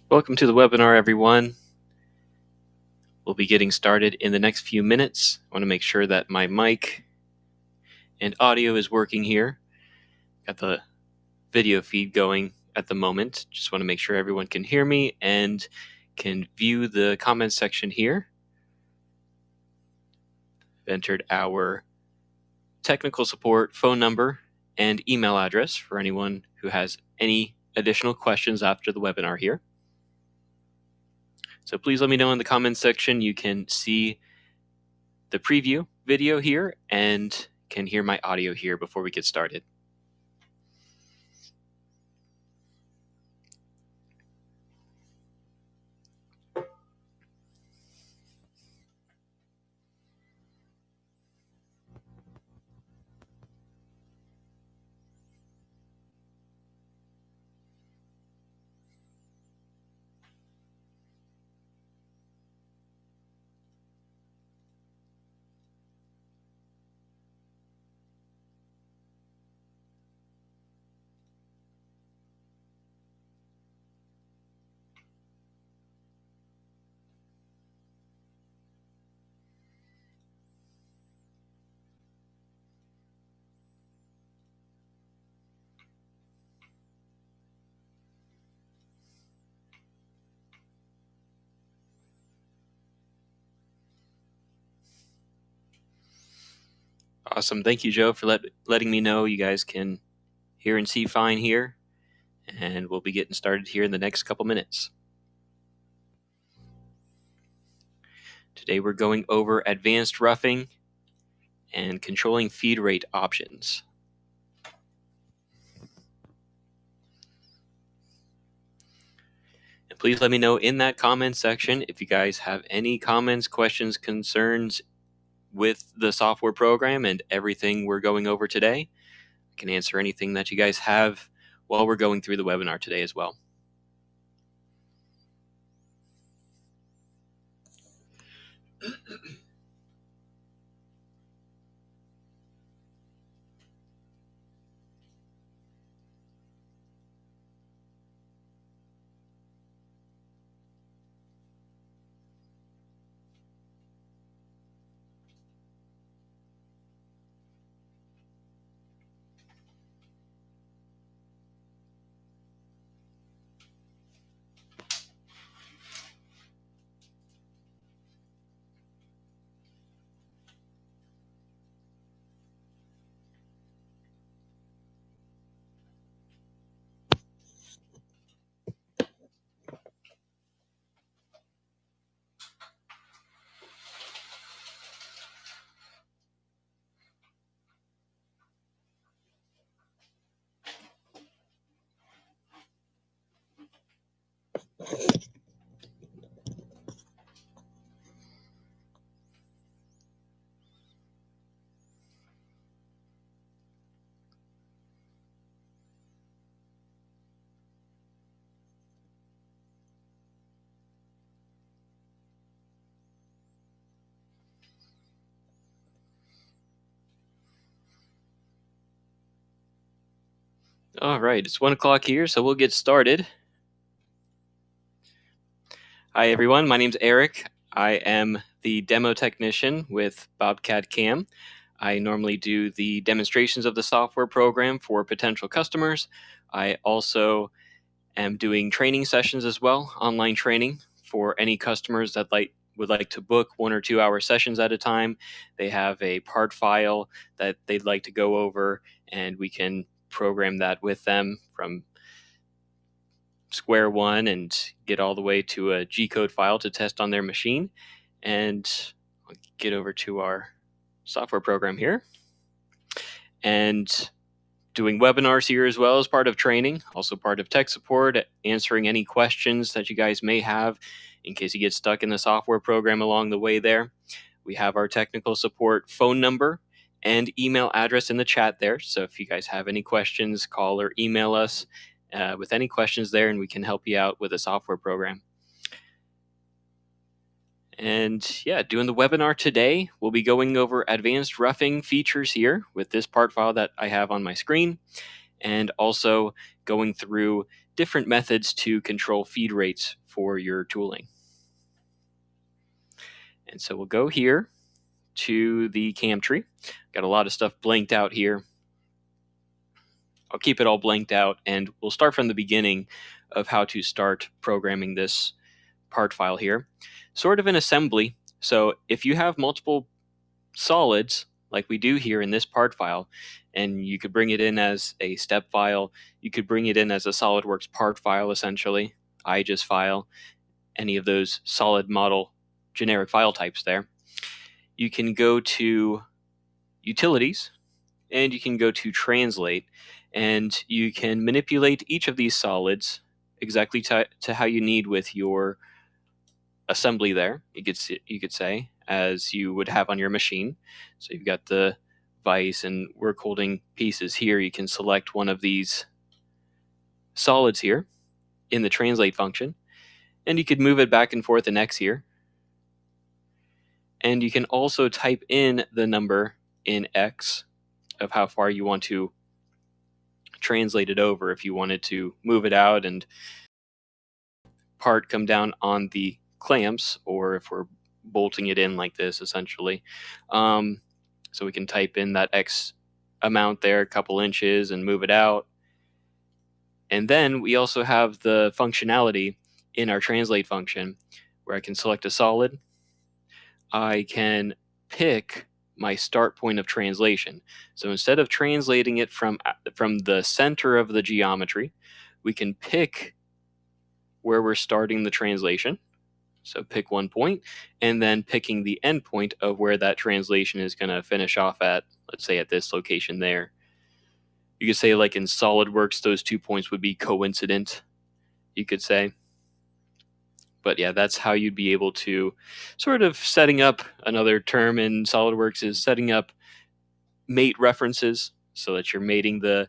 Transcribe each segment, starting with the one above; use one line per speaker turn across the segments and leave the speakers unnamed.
Welcome to the webinar, everyone. We'll be getting started in the next few minutes. I want to make sure that my mic and audio is working here. Got the video feed going at the moment. Just want to make sure everyone can hear me and can view the comments section here. I've entered our technical support phone number and email address for anyone who has any additional questions after the webinar here. So please let me know in the comments section. You can see the preview video here and can hear my audio here before we get started. Awesome. Thank you, Joe, for letting me know you guys can hear and see fine here. And we'll be getting started here in the next couple minutes. Today we're going over advanced roughing and controlling feed rate options. And please let me know in that comment section if you guys have any comments, questions, concerns with the software program and everything we're going over today. I can answer anything that you guys have while we're going through the webinar today as well. All right, it's 1 o'clock here, so we'll get started. Hi, everyone. My name's Eric. I am the demo technician with Bobcat Cam. I normally do the demonstrations of the software program for potential customers. I also am doing training sessions as well, online training for any customers that would like to book 1 or 2 hour sessions at a time. They have a part file that they'd like to go over, and we can program that with them from square one and get all the way to a G-code file to test on their machine. And I'll get over to our software program here. And doing webinars here as well as part of training, also part of tech support, answering any questions that you guys may have in case you get stuck in the software program along the way there. We have our technical support phone number and email address in the chat there. So if you guys have any questions, call or email us with any questions there, and we can help you out with a software program. And yeah, doing the webinar today, we'll be going over advanced roughing features here with this part file that I have on my screen, and also going through different methods to control feed rates for your tooling. And so we'll go here to the cam tree. Got a lot of stuff blanked out here. I'll keep it all blanked out, and we'll start from the beginning of how to start programming this part file here. Sort of an assembly. So if you have multiple solids, like we do here in this part file, and you could bring it in as a step file, you could bring it in as a SolidWorks part file, essentially, IGES file, any of those solid model generic file types there. You can go to Utilities, and you can go to Translate, and you can manipulate each of these solids exactly to how you need with your assembly there, you could say, as you would have on your machine. So you've got the vise and work holding pieces here. You can select one of these solids here in the translate function, and you could move it back and forth in X here. And you can also type in the number in X of how far you want to translate it over. If you wanted to move it out and part come down on the clamps, or if we're bolting it in like this, essentially. So we can type in that X amount there, a couple inches, and move it out. And then we also have the functionality in our translate function where I can select a solid. I can pick my start point of translation. So instead of translating it from the center of the geometry, we can pick where we're starting the translation. So pick one point, and then picking the end point of where that translation is going to finish off at, let's say at this location there. You could say, like in SolidWorks, those 2 points would be coincident, you could say. But yeah, that's how you'd be able to sort of setting up, another term in SolidWorks is setting up mate references, so that you're mating the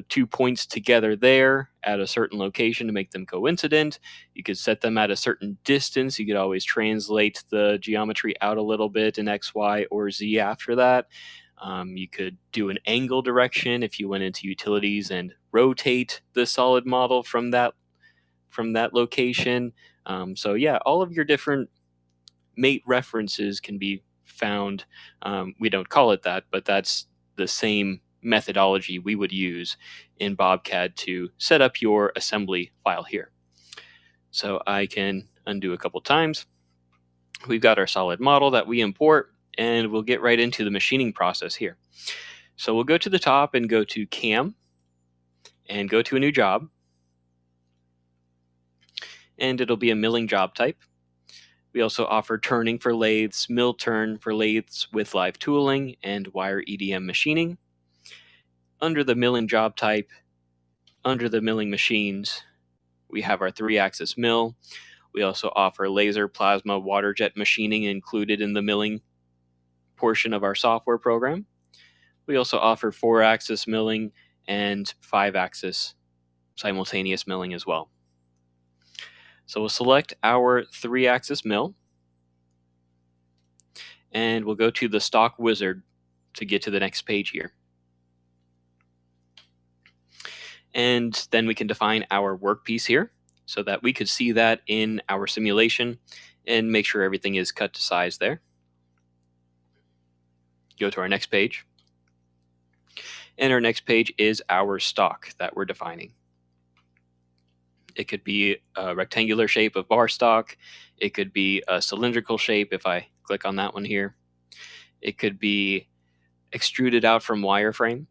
2 points together there at a certain location to make them coincident. You could set them at a certain distance. You could always translate the geometry out a little bit in X, Y, or Z after that. You could do an angle direction if you went into Utilities and rotate the solid model from that location. So yeah, all of your different mate references can be found. We don't call it that, but that's the same methodology we would use in BobCAD to set up your assembly file here. So I can undo a couple times. We've got our solid model that we import, and we'll get right into the machining process here. So we'll go to the top and go to Cam and go to a new job, and it'll be a milling job type. We also offer turning for lathes, mill turn for lathes with live tooling, and wire EDM machining. Under the milling job type, under the milling machines, we have our 3-axis mill. We also offer laser, plasma, water jet machining included in the milling portion of our software program. We also offer 4-axis milling and 5-axis simultaneous milling as well. So we'll select our 3-axis mill, and we'll go to the stock wizard to get to the next page here. And then we can define our workpiece here so that we could see that in our simulation and make sure everything is cut to size there. Go to our next page. And our next page is our stock that we're defining. It could be a rectangular shape of bar stock. It could be a cylindrical shape if I click on that one here. It could be extruded out from wireframe,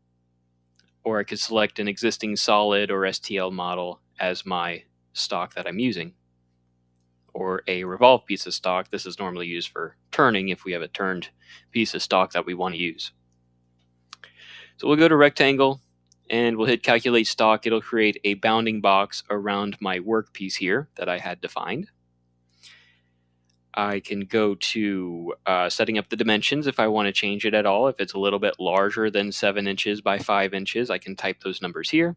or I could select an existing solid or STL model as my stock that I'm using, or a revolved piece of stock. This is normally used for turning if we have a turned piece of stock that we want to use. So we'll go to rectangle, and we'll hit calculate stock. It'll create a bounding box around my workpiece here that I had defined. I can go to setting up the dimensions if I want to change it at all. If it's a little bit larger than 7 inches by 5 inches, I can type those numbers here.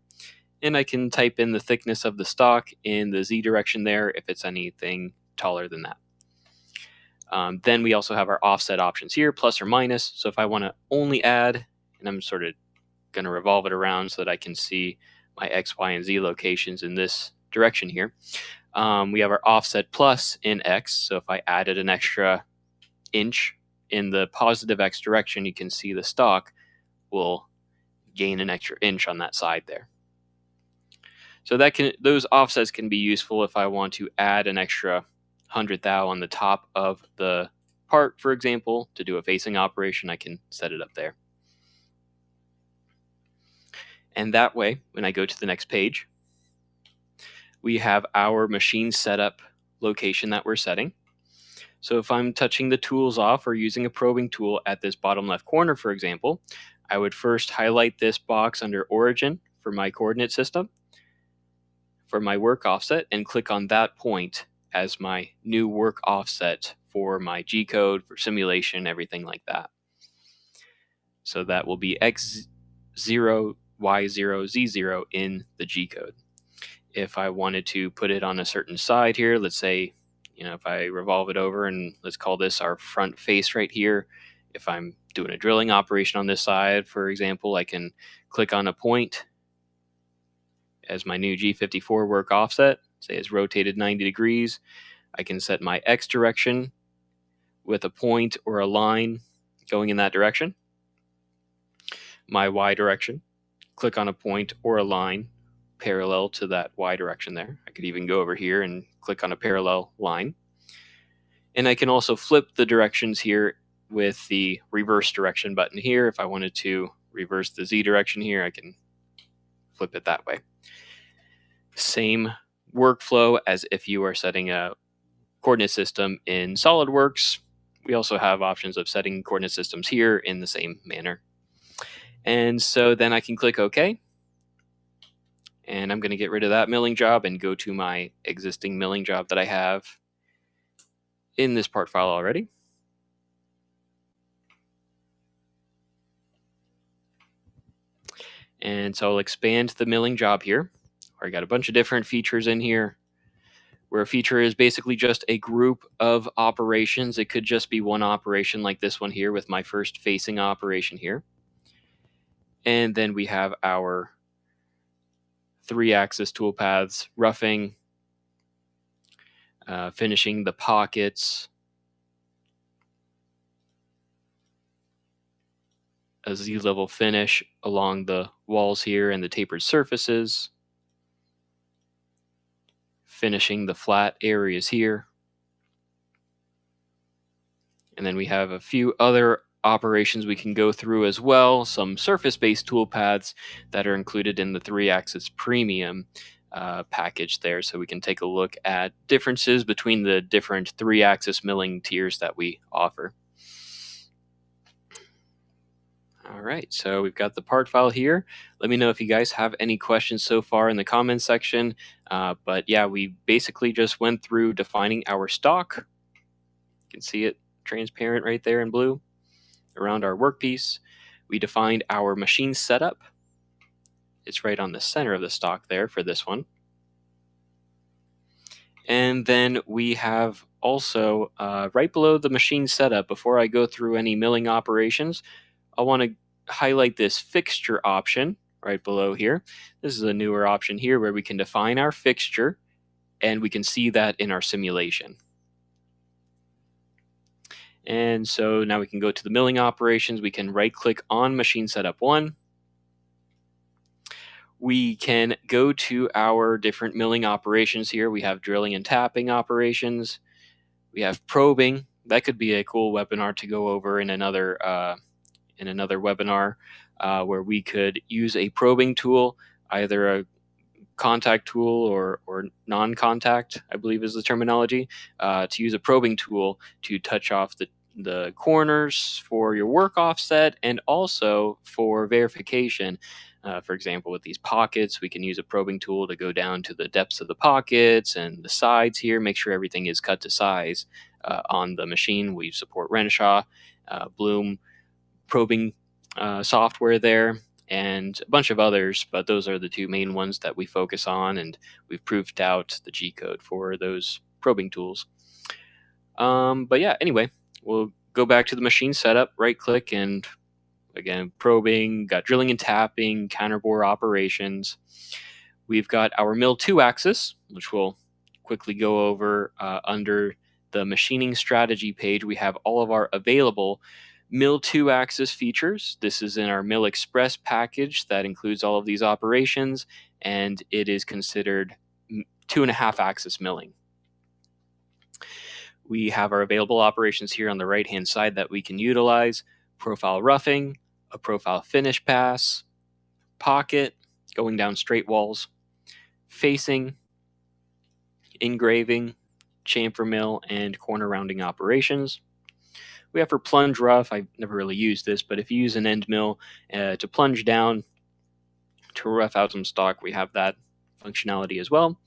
And I can type in the thickness of the stock in the Z direction there if it's anything taller than that. Then we also have our offset options here, plus or minus. So if I want to only add, and I'm sort of going to revolve it around so that I can see my X, Y, and Z locations in this direction here. We have our offset plus in X, so if I added an extra inch in the positive X direction, you can see the stock will gain an extra inch on that side there. So those offsets can be useful if I want to add an extra 100 thou on the top of the part, for example, to do a facing operation. I can set it up there. And that way, when I go to the next page, we have our machine setup location that we're setting. So if I'm touching the tools off or using a probing tool at this bottom left corner, for example, I would first highlight this box under origin for my coordinate system for my work offset and click on that point as my new work offset for my G code, for simulation, everything like that. So that will be X0, Y0, Z0 in the G code. If I wanted to put it on a certain side here, let's say, if I revolve it over and let's call this our front face right here. If I'm doing a drilling operation on this side, for example, I can click on a point as my new G54 work offset, say it's rotated 90 degrees. I can set my X direction with a point or a line going in that direction. My Y direction, click on a point or a line parallel to that Y direction there. I could even go over here and click on a parallel line. And I can also flip the directions here with the reverse direction button here. If I wanted to reverse the Z direction here, I can flip it that way. Same workflow as if you are setting a coordinate system in SolidWorks. We also have options of setting coordinate systems here in the same manner. And so then I can click OK. And I'm going to get rid of that milling job and go to my existing milling job that I have in this part file already. And so I'll expand the milling job here. I got a bunch of different features in here, where a feature is basically just a group of operations. It could just be one operation like this one here with my first facing operation here. And then we have our 3-axis toolpaths, roughing, finishing the pockets, a Z-level finish along the walls here and the tapered surfaces, finishing the flat areas here. And then we have a few other operations we can go through as well, some surface-based toolpaths that are included in the 3-axis premium package there, so we can take a look at differences between the different 3-axis milling tiers that we offer. All right, so we've got the part file here. Let me know if you guys have any questions so far in the comments section. But yeah, we basically just went through defining our stock. You can see it transparent right there in blue around our workpiece. We defined our machine setup. It's right on the center of the stock there for this one. And then we have also right below the machine setup, before I go through any milling operations, I want to highlight this fixture option right below here. This is a newer option here where we can define our fixture and we can see that in our simulation. And so now we can go to the milling operations. We can right click on machine setup 1. We can go to our different milling operations here. We have drilling and tapping operations. We have probing. That could be a cool webinar to go over in another webinar, where we could use a probing tool, either a contact tool or non-contact, I believe is the terminology, to use a probing tool to touch off the corners for your work offset and also for verification. For example, with these pockets, we can use a probing tool to go down to the depths of the pockets and the sides here, make sure everything is cut to size on the machine. We support Renshaw, Bloom probing software there, and a bunch of others, but those are the two main ones that we focus on, and we've proved out the G code for those probing tools. But yeah, anyway, we'll go back to the machine setup, right click, and again, probing, got drilling and tapping, counterbore operations. We've got our mill 2 axis, which we'll quickly go over under the machining strategy page. We have all of our available mill 2 axis features. This is in our Mill Express package that includes all of these operations, and it is considered 2.5 axis milling. We have our available operations here on the right hand side that we can utilize: profile roughing, a profile finish pass, pocket, going down straight walls, facing, engraving, chamfer mill, and corner rounding operations. We have for plunge rough, I've never really used this, but if you use an end mill to plunge down to rough out some stock, we have that functionality as well.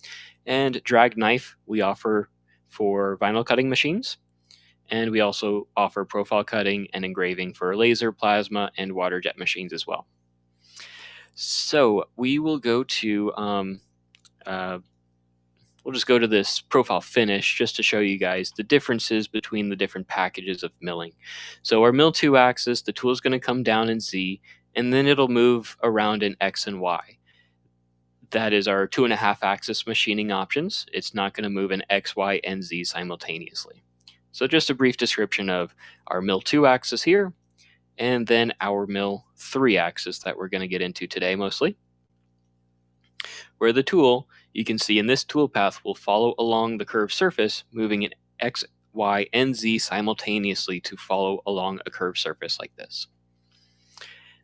And drag knife we offer for vinyl cutting machines. And we also offer profile cutting and engraving for laser, plasma, and water jet machines as well. So we will go to, we'll just go to this profile finish just to show you guys the differences between the different packages of milling. So our mill 2 axis, the tool is going to come down in Z, and then it'll move around in X and Y. That is our 2.5 axis machining options. It's not going to move in X, Y, and Z simultaneously. So just a brief description of our mill 2 axis here, and then our mill 3 axis that we're going to get into today mostly, where the tool, you can see in this tool path, will follow along the curved surface, moving in X, Y, and Z simultaneously to follow along a curved surface like this.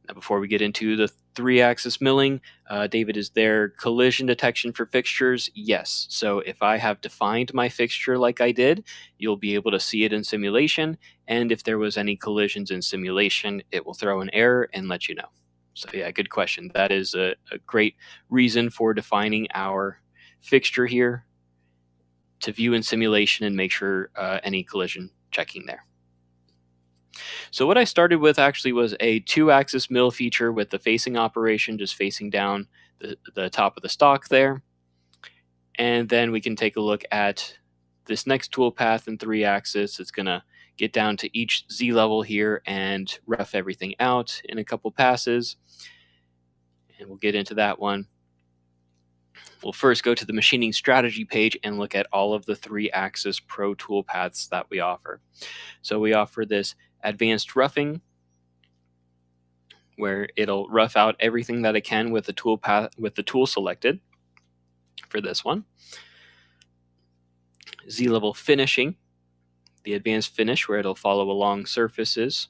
Now, before we get into the 3-axis milling, David, is there collision detection for fixtures? Yes. So if I have defined my fixture like I did, you'll be able to see it in simulation. And if there was any collisions in simulation, it will throw an error and let you know. So yeah, good question. That is a great reason for defining our fixture here, to view in simulation and make sure any collision checking there. So what I started with actually was a 2-axis mill feature with the facing operation, just facing down the top of the stock there. And then we can take a look at this next tool path in 3-axis. It's going to get down to each Z level here and rough everything out in a couple passes. And we'll get into that one. We'll first go to the machining strategy page and look at all of the 3-axis Pro tool paths that we offer. So we offer this advanced roughing, where it'll rough out everything that it can with the tool path, with the tool selected for this one. Z-level finishing, the advanced finish, where it'll follow along surfaces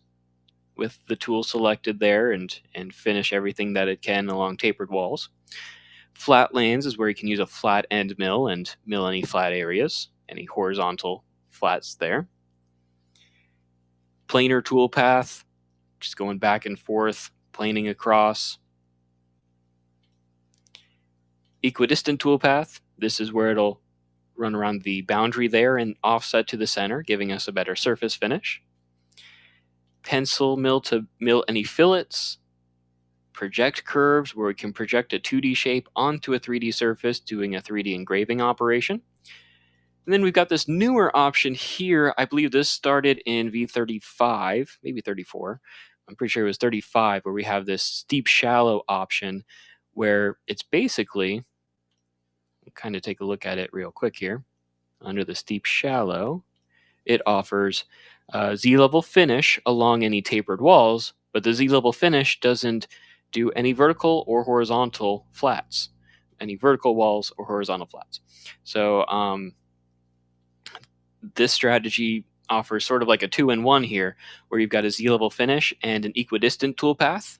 with the tool selected there and finish everything that it can along tapered walls. Flatlands is where you can use a flat end mill and mill any flat areas, any horizontal flats there. Planar tool path, just going back and forth, planing across. Equidistant tool path, this is where it'll run around the boundary there and offset to the center, giving us a better surface finish. Pencil mill to mill any fillets. Project curves, where we can project a 2D shape onto a 3D surface, doing a 3D engraving operation. And then we've got this newer option here. I believe this started in V35, maybe 34. I'm pretty sure it was 35, where we have this steep shallow option, where it's basically, we'll kind of take a look at it real quick here. Under the steep shallow, it offers Z-level finish along any tapered walls, but the Z-level finish doesn't do any vertical or horizontal flats, any vertical walls or horizontal flats. So this strategy offers sort of like a 2-in-1 here, where you've got a Z-level finish and an equidistant tool path,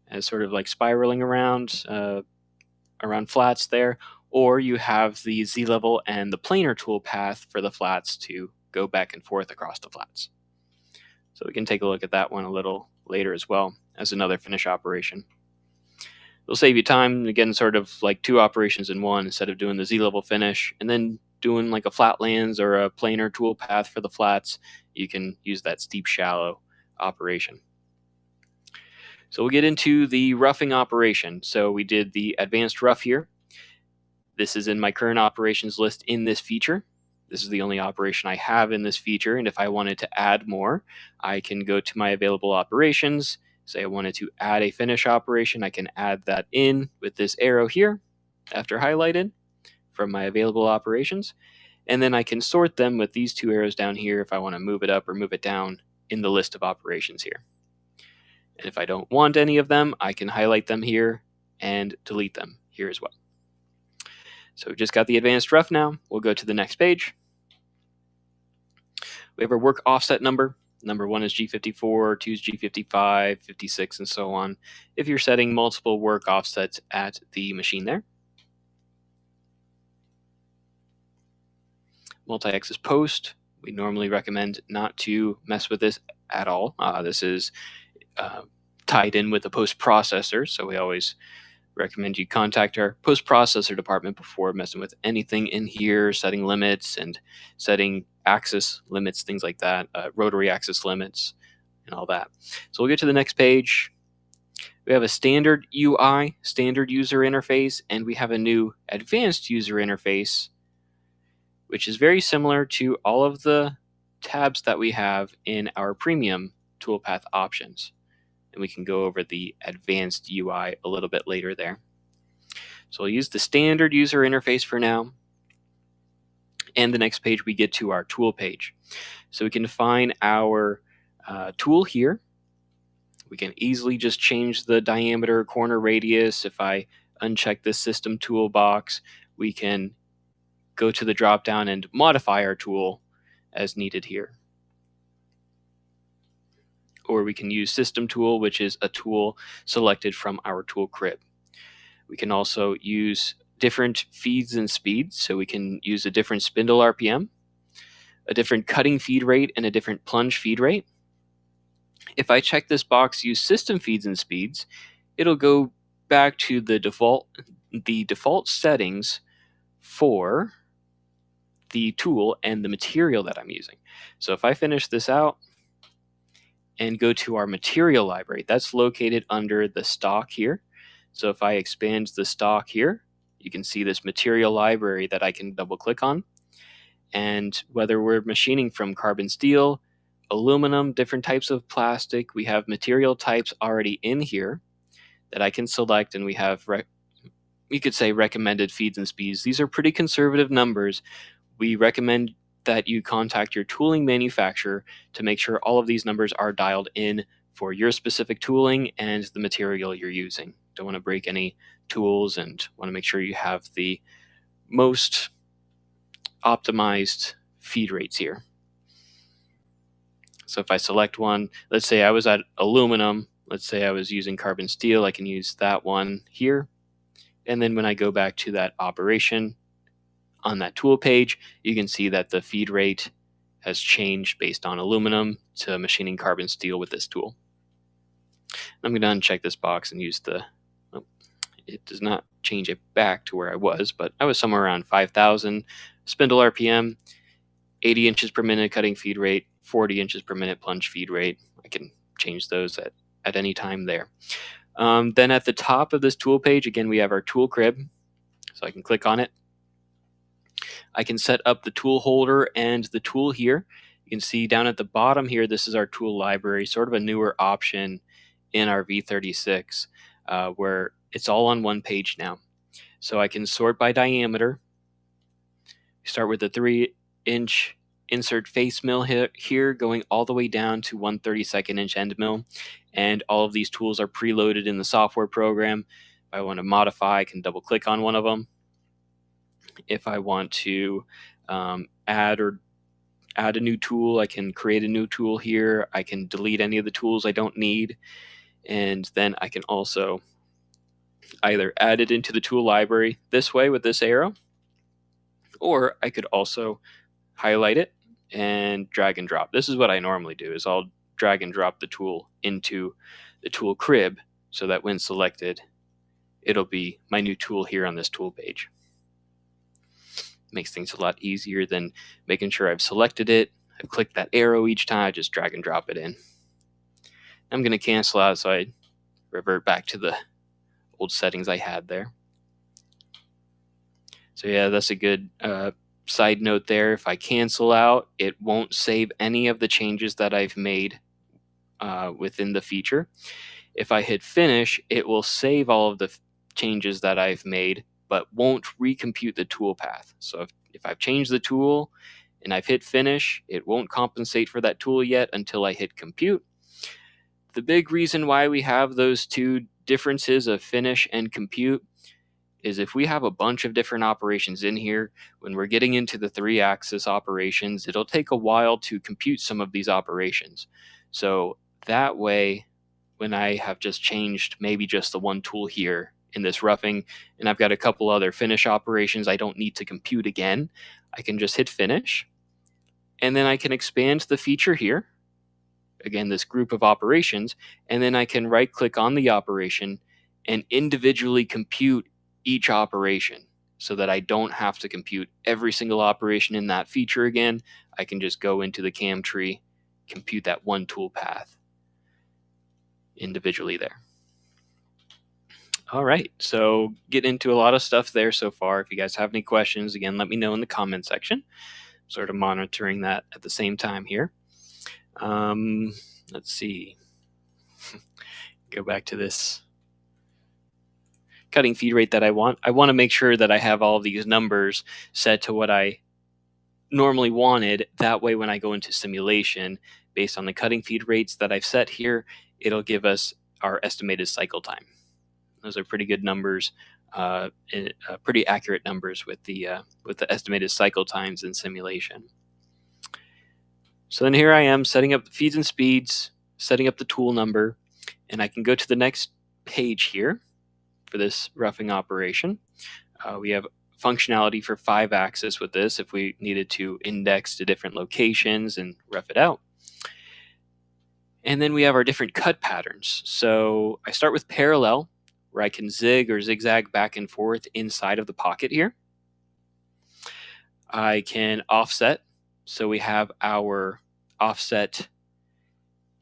as sort of like spiraling around flats there, or you have the Z-level and the planar tool path for the flats to go back and forth across the flats. So we can take a look at that one a little later as well as another finish operation. It'll save you time, again, sort of like 2 operations in one, instead of doing the Z-level finish and then doing like a flatlands or a planar tool path for the flats. You can use that steep shallow operation. So we'll get into the roughing operation. So we did the advanced rough here. This is in my current operations list in this feature. This is the only operation I have in this feature, and if I wanted to add more, I can go to my available operations. Say I wanted to add a finish operation, I can add that in with this arrow here after highlighted from my available operations, and then I can sort them with these two arrows down here if I want to move it up or move it down in the list of operations here. And if I don't want any of them, I can highlight them here and delete them here as well. So we've just got the advanced rough now. We'll go to the next page. We have our work offset number. Number 1 is G54, 2 is G55, 56, and so on, if you're setting multiple work offsets at the machine there. Multi-axis post, we normally recommend not to mess with this at all. This is tied in with the post processor, so we always recommend you contact our post processor department before messing with anything in here, setting limits and setting axis limits, things like that, rotary axis limits and all that. So we'll get to the next page. We have a standard UI, standard user interface, and we have a new advanced user interface, which is very similar to all of the tabs that we have in our premium toolpath options. And we can go over the advanced UI a little bit later there. So I'll use the standard user interface for now. And the next page we get to our tool page. So we can define our tool here. We can easily just change the diameter, corner radius. If I uncheck this system toolbox, we can go to the drop down and modify our tool as needed here. Or we can use system tool, which is a tool selected from our tool crib. We can also use different feeds and speeds, so we can use a different spindle RPM, a different cutting feed rate, and a different plunge feed rate. If I check this box, use system feeds and speeds, it'll go back to the default settings for the tool and the material that I'm using. So if I finish this out and go to our material library, that's located under the stock here. So if I expand the stock here, you can see this material library that I can double click on. And whether we're machining from carbon steel, aluminum, different types of plastic, we have material types already in here that I can select, and we have, you could say, recommended feeds and speeds. These are pretty conservative numbers. We recommend that you contact your tooling manufacturer to make sure all of these numbers are dialed in for your specific tooling and the material you're using. Don't want to break any tools and want to make sure you have the most optimized feed rates here. So if I select one, let's say I was at aluminum, let's say I was using carbon steel, I can use that one here. And then when I go back to that operation on that tool page, you can see that the feed rate has changed based on aluminum to machining carbon steel with this tool. I'm going to uncheck this box and use the, it does not change it back to where I was, but I was somewhere around 5,000 spindle RPM, 80 inches per minute cutting feed rate, 40 inches per minute plunge feed rate. I can change those at any time there. Then at the top of this tool page, again, we have our tool crib. So I can click on it. I can set up the tool holder and the tool here. You can see down at the bottom here, this is our tool library, sort of a newer option in our V36, where it's all on one page now. So I can sort by diameter. Start with the 3-inch insert face mill here, going all the way down to 1/32 inch end mill. And all of these tools are preloaded in the software program. If I want to modify, I can double click on one of them. If I want to add a new tool, I can create a new tool here. I can delete any of the tools I don't need. And then I can also either add it into the tool library this way with this arrow, or I could also highlight it and drag and drop. This is what I normally do, is I'll drag and drop the tool into the tool crib so that when selected, it'll be my new tool here on this tool page. Makes things a lot easier than making sure I've selected it. I've clicked that arrow each time, I just drag and drop it in. I'm going to cancel out so I revert back to the old settings I had there. So yeah, that's a good side note there, if I cancel out, it won't save any of the changes that I've made within the feature. If I hit finish, it will save all of the changes that I've made, but won't recompute the toolpath. So if I've changed the tool and I've hit finish, it won't compensate for that tool yet until I hit compute. The big reason why we have those two differences of finish and compute is if we have a bunch of different operations in here, when we're getting into the 3-axis operations, it'll take a while to compute some of these operations. So that way, when I have just changed maybe just the one tool here in this roughing, and I've got a couple other finish operations I don't need to compute again, I can just hit finish, and then I can expand the feature here, again, this group of operations, and then I can right-click on the operation and individually compute each operation so that I don't have to compute every single operation in that feature again. I can just go into the CAM tree, compute that one toolpath individually there. All right, so getting into a lot of stuff there so far. If you guys have any questions, again, let me know in the comment section. Sort of monitoring that at the same time here. Let's see. Go back to this cutting feed rate that I want. I want to make sure that I have all of these numbers set to what I normally wanted. That way, when I go into simulation, based on the cutting feed rates that I've set here, it'll give us our estimated cycle time. Those are pretty good numbers, pretty accurate numbers with the estimated cycle times in simulation. So then here I am setting up the feeds and speeds, setting up the tool number, and I can go to the next page here for this roughing operation. We have functionality for 5-axis with this if we needed to index to different locations and rough it out. And then we have our different cut patterns. So I start with parallel, where I can zig or zigzag back and forth inside of the pocket here. I can offset. So we have our offset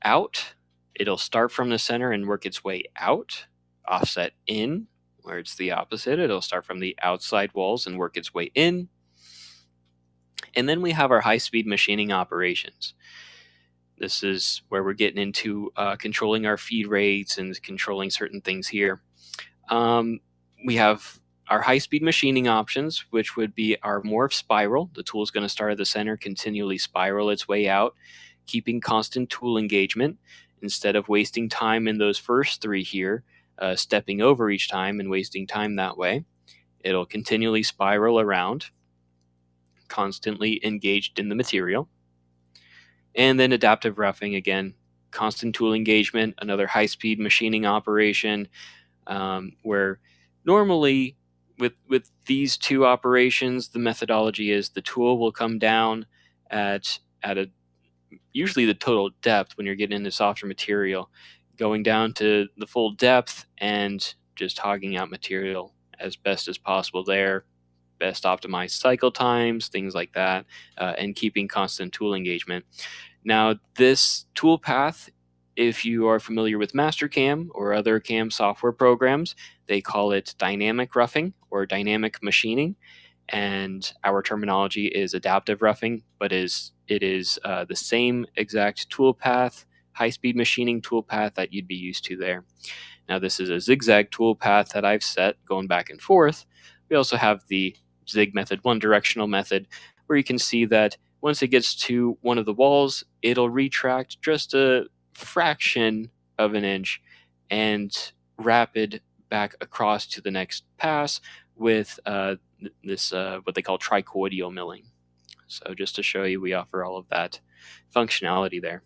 out. It'll start from the center and work its way out. Offset in, where it's the opposite. It'll start from the outside walls and work its way in. And then we have our high-speed machining operations. This is where we're getting into controlling our feed rates and controlling certain things here. We have our high-speed machining options, which would be our morph spiral. The tool is going to start at the center, continually spiral its way out, keeping constant tool engagement. Instead of wasting time in those first 3 here, stepping over each time and wasting time that way, it'll continually spiral around, constantly engaged in the material. And then adaptive roughing, again, constant tool engagement, another high-speed machining operation, where normally with these two operations, the methodology is the tool will come down at usually the total depth when you're getting into softer material, going down to the full depth and just hogging out material as best as possible there, best optimized cycle times, things like that, and keeping constant tool engagement. Now, this toolpath, if you are familiar with Mastercam or other CAM software programs, they call it dynamic roughing or dynamic machining, and our terminology is adaptive roughing, but it is the same exact toolpath, high-speed machining toolpath that you'd be used to there. Now, this is a zigzag toolpath that I've set going back and forth. We also have the zig method, one directional method, where you can see that once it gets to one of the walls, it'll retract just a fraction of an inch and rapid back across to the next pass with this what they call trichoidal milling. So just to show you, we offer all of that functionality there.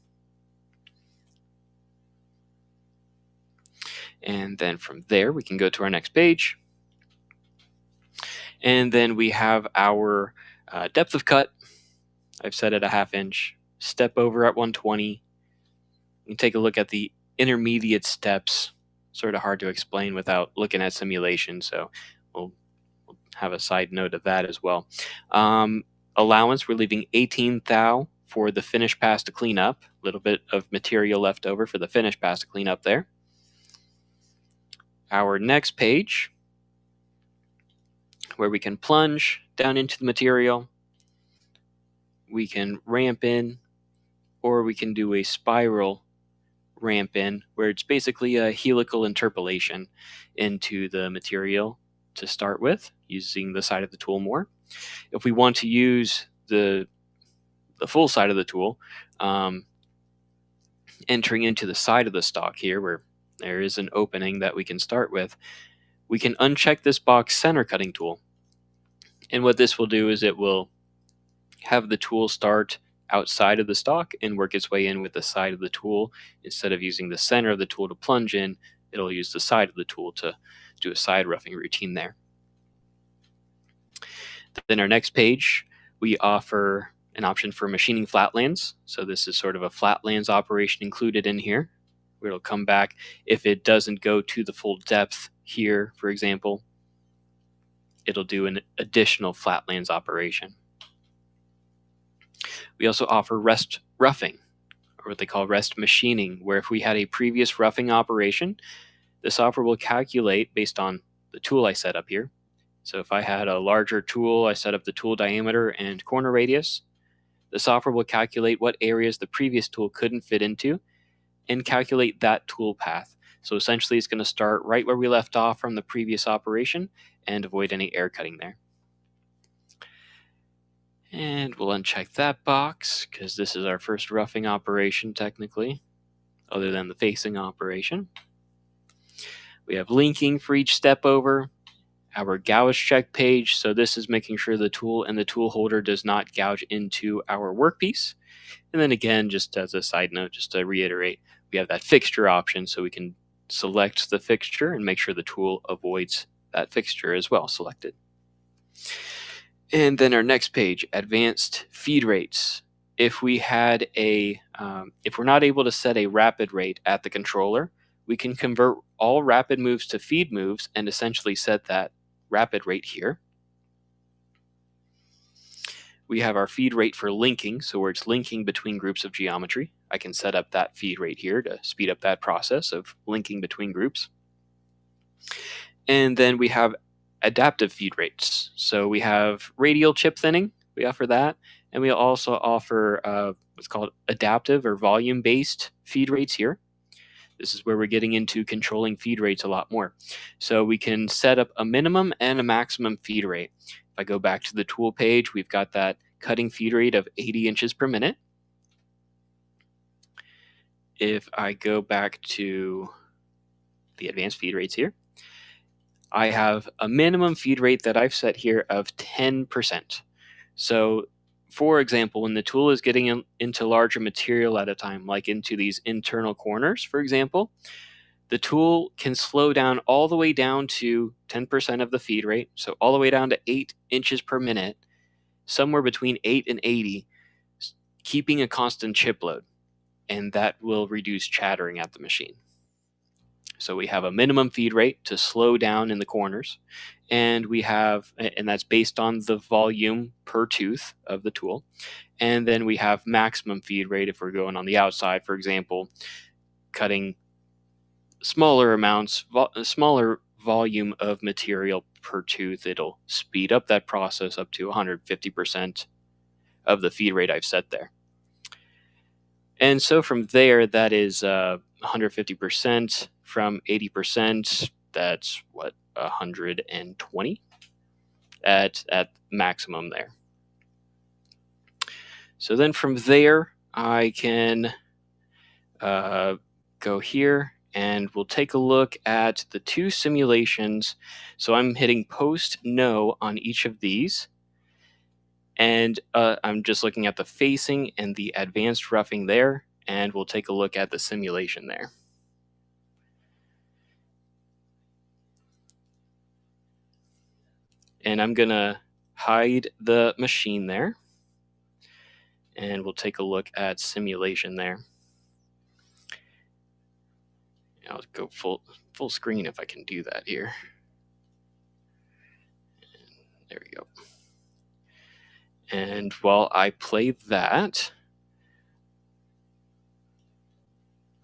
And then from there, we can go to our next page. And then we have our depth of cut. I've set it 1/2 inch. Step over at 120. You can take a look at the intermediate steps. Sort of hard to explain without looking at simulation, so we'll have a side note of that as well. Allowance, we're leaving 18 thou for the finish pass to clean up. A little bit of material left over for the finish pass to clean up there. Our next page, where we can plunge down into the material. we can ramp in, or we can do a spiral ramp in, where it's basically a helical interpolation into the material to start with, using the side of the tool more. If we want to use the full side of the tool, entering into the side of the stock here, where there is an opening that we can start with, we can uncheck this box center cutting tool. And what this will do is it will have the tool start outside of the stock and work its way in with the side of the tool. Instead of using the center of the tool to plunge in, it'll use the side of the tool to do a side roughing routine there. Then our next page, we offer an option for machining flatlands. So this is sort of a flatlands operation included in here, where it'll come back if it doesn't go to the full depth here, for example. It'll do an additional flatlands operation. We also offer rest roughing, or what they call rest machining, where if we had a previous roughing operation, the software will calculate based on the tool I set up here. So if I had a larger tool, I set up the tool diameter and corner radius. The software will calculate what areas the previous tool couldn't fit into and calculate that tool path. So essentially it's going to start right where we left off from the previous operation and avoid any air cutting there. And we'll uncheck that box because this is our first roughing operation technically, other than the facing operation. We have linking for each step over, our gouge check page. So this is making sure the tool and the tool holder does not gouge into our workpiece. And then again, just as a side note, just to reiterate, we have that fixture option, so we can select the fixture and make sure the tool avoids that fixture as well selected. And then our next page, advanced feed rates. If we had if we're not able to set a rapid rate at the controller, we can convert all rapid moves to feed moves and essentially set that rapid rate here. We have our feed rate for linking, so where it's linking between groups of geometry. I can set up that feed rate here to speed up that process of linking between groups. And then we have adaptive feed rates. So we have radial chip thinning, we offer that, and we also offer what's called adaptive or volume-based feed rates here. This is where we're getting into controlling feed rates a lot more. So we can set up a minimum and a maximum feed rate. If I go back to the tool page, we've got that cutting feed rate of 80 inches per minute. If I go back to the advanced feed rates here, I have a minimum feed rate that I've set here of 10%. So for example, when the tool is getting into larger material at a time, like into these internal corners, for example, the tool can slow down all the way down to 10% of the feed rate, so all the way down to 8 inches per minute, somewhere between 8 and 80, keeping a constant chip load, and that will reduce chattering at the machine. So we have a minimum feed rate to slow down in the corners, and that's based on the volume per tooth of the tool. And then we have maximum feed rate if we're going on the outside, for example, cutting smaller amounts, smaller volume of material per tooth. It'll speed up that process up to 150% of the feed rate I've set there. And so from there, that is 150%. From 80%, that's what, 120 at maximum there. So then from there, I can go here and we'll take a look at the two simulations. So I'm hitting post no on each of these. And I'm just looking at the facing and the advanced roughing there, and we'll take a look at the simulation there. And I'm going to hide the machine there, and we'll take a look at simulation there. I'll go full screen if I can do that here. There we go. And while I play that,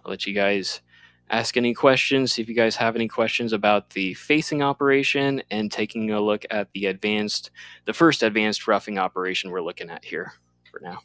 I'll let you guys ask any questions, see if you guys have any questions about the facing operation and taking a look at the first advanced roughing operation we're looking at here for now.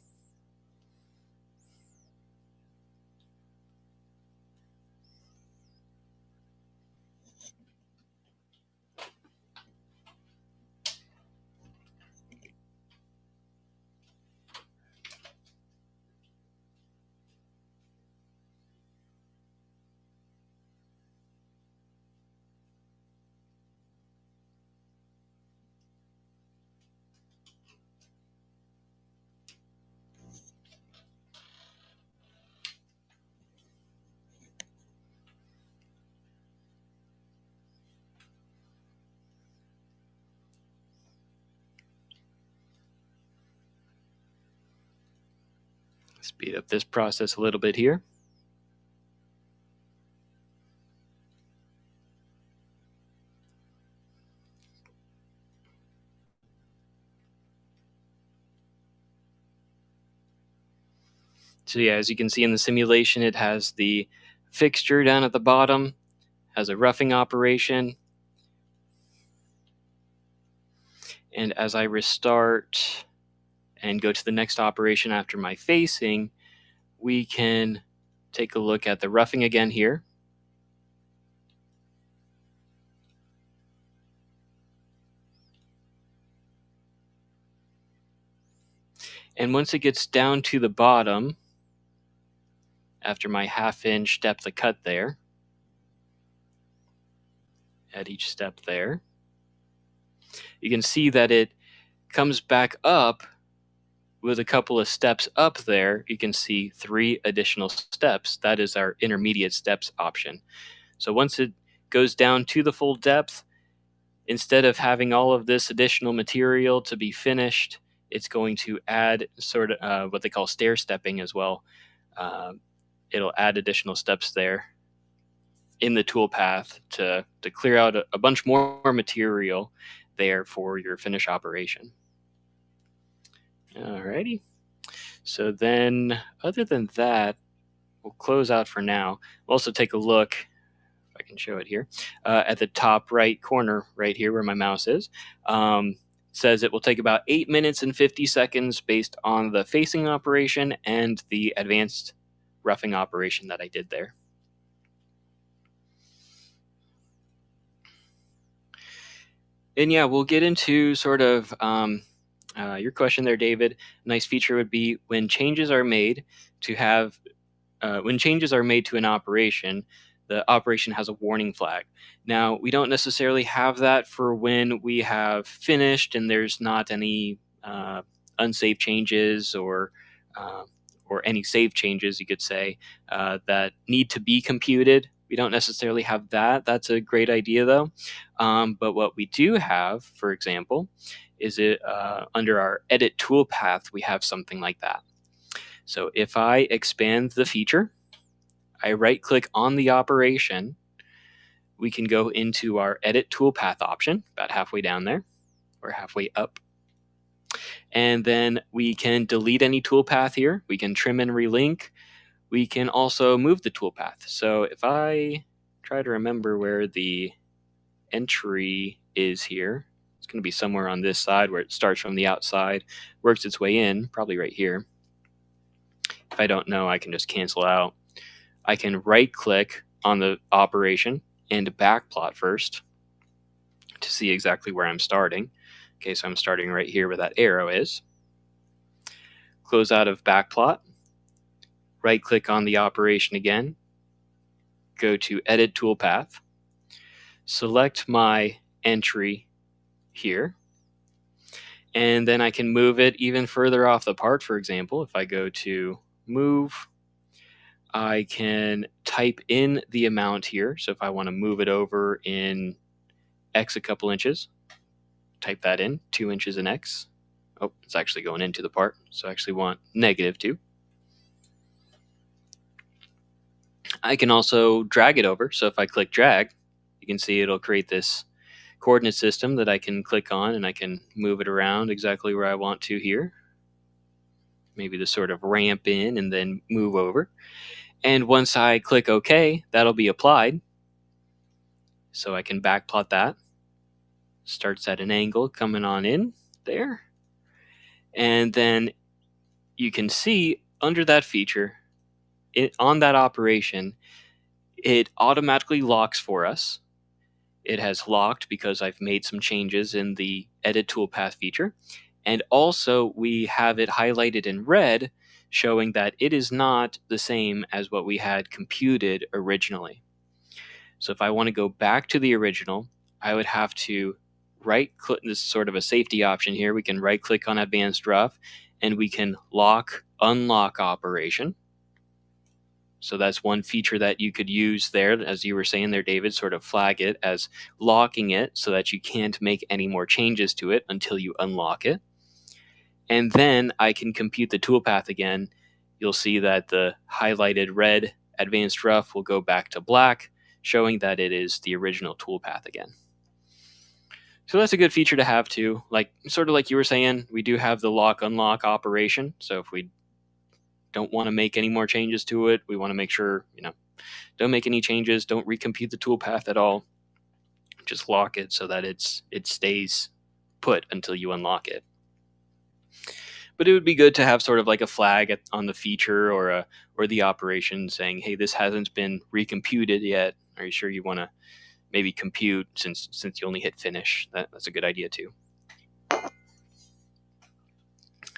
Speed up this process a little bit here. So yeah, as you can see in the simulation, it has the fixture down at the bottom, has a roughing operation. And as I restart and go to the next operation after my facing, we can take a look at the roughing again here. And once it gets down to the bottom, after my 1/2 inch depth of cut there, at each step there, you can see that it comes back up with a couple of steps up there. You can see 3 additional steps. That is our intermediate steps option. So once it goes down to the full depth, instead of having all of this additional material to be finished, it's going to add sort of what they call stair stepping as well. It'll add additional steps there in the tool path to clear out a bunch more material there for your finish operation. Alrighty. So then, other than that, we'll close out for now. We'll also take a look, if I can show it here, at the top right corner right here where my mouse is. Says it will take about 8 minutes and 50 seconds based on the facing operation and the advanced roughing operation that I did there. And yeah, we'll get into sort of your question there, David. A nice feature would be when changes are made to have when changes are made to an operation, the operation has a warning flag. Now, we don't necessarily have that for when we have finished and there's not any unsafe changes or any save changes, you could say, that need to be computed. We don't necessarily have that. That's a great idea, though. But what we do have, for example, is it under our edit toolpath, we have something like that. So if I expand the feature, I right click on the operation, we can go into our edit toolpath option, about halfway down there, or halfway up. And then we can delete any toolpath here. We can trim and relink. We can also move the toolpath. So if I try to remember where the entry is here, it's going to be somewhere on this side where it starts from the outside, works its way in, probably right here. If I don't know, I can just cancel out. I can right click on the operation and backplot first to see exactly where I'm starting. Okay, so I'm starting right here where that arrow is. Close out of backplot, right click on the operation again, go to edit toolpath, select my entry here, and then I can move it even further off the part. For example, if I go to move, I can type in the amount here. So if I want to move it over in X a couple inches, type that in, 2 inches in X. Oh, it's actually going into the part. So I actually want -2. I can also drag it over. So if I click drag, you can see it'll create this coordinate system that I can click on, and I can move it around exactly where I want to here. Maybe to sort of ramp in and then move over. And once I click OK, that'll be applied. So I can backplot that. Starts at an angle coming on in there. And then you can see under that feature, on that operation, it automatically locks for us. It has locked because I've made some changes in the edit toolpath feature. And also we have it highlighted in red, showing that it is not the same as what we had computed originally. So if I want to go back to the original, I would have to right click. This is sort of a safety option here. We can right click on advanced rough and we can lock unlock operation. So that's one feature that you could use there, as you were saying there, David, sort of flag it as locking it so that you can't make any more changes to it until you unlock it. And then I can compute the toolpath again. you'll see that the highlighted red advanced rough will go back to black, showing that it is the original toolpath again. So that's a good feature to have too. Like sort of like you were saying, we do have the lock unlock operation. So if we don't want to make any more changes to it, we want to make sure, don't make any changes, don't recompute the toolpath at all. Just lock it so that it stays put until you unlock it. But it would be good to have sort of like a flag on the feature or the operation saying, hey, this hasn't been recomputed yet. Are you sure you want to maybe compute since you only hit finish? That's a good idea too.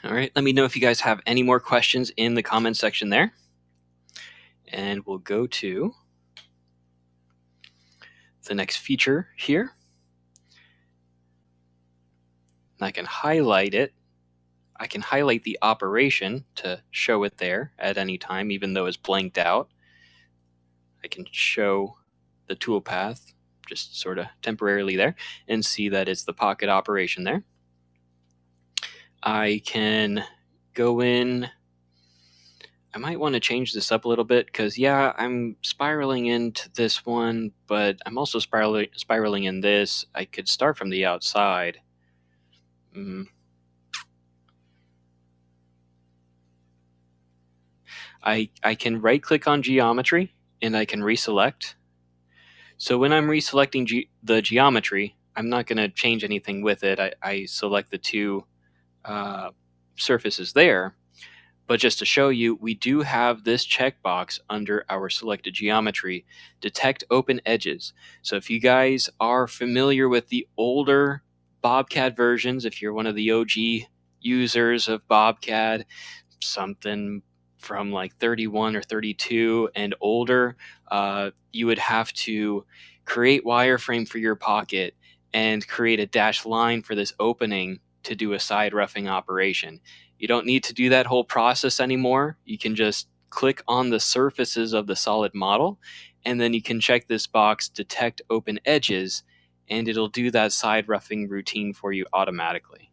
All right, let me know if you guys have any more questions in the comment section there. And we'll go to the next feature here. I can highlight it. I can highlight the operation to show it there at any time, even though it's blanked out. I can show the toolpath just sort of temporarily there and see that it's the pocket operation there. I can go in. I might want to change this up a little bit because, yeah, I'm spiraling into this one, but I'm also spiraling in this. I could start from the outside. I can right-click on geometry and I can reselect. So when I'm reselecting the geometry, I'm not going to change anything with it. I select the two surfaces there. But just to show you, we do have this checkbox under our selected geometry, detect open edges. So if you guys are familiar with the older Bobcat versions, if you're one of the OG users of Bobcat, something from like 31 or 32 and older, you would have to create wireframe for your pocket and create a dashed line for this opening to do a side roughing operation. You don't need to do that whole process anymore. You can just click on the surfaces of the solid model, and then you can check this box, detect open edges, and it'll do that side roughing routine for you automatically.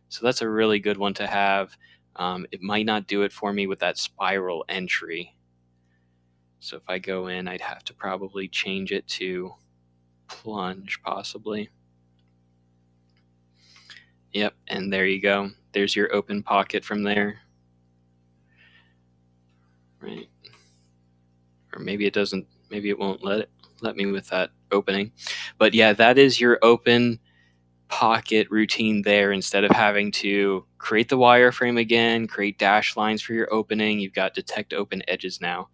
So that's a really good one to have. It might not do it for me with that spiral entry. So if I go in, I'd have to probably change it to plunge, possibly. Yep, and there you go. There's your open pocket from there. Right. Or maybe it doesn't, maybe it won't let me with that opening. But yeah, that is your open pocket routine there. Instead of having to create the wireframe again, create dash lines for your opening, you've got detect open edges now.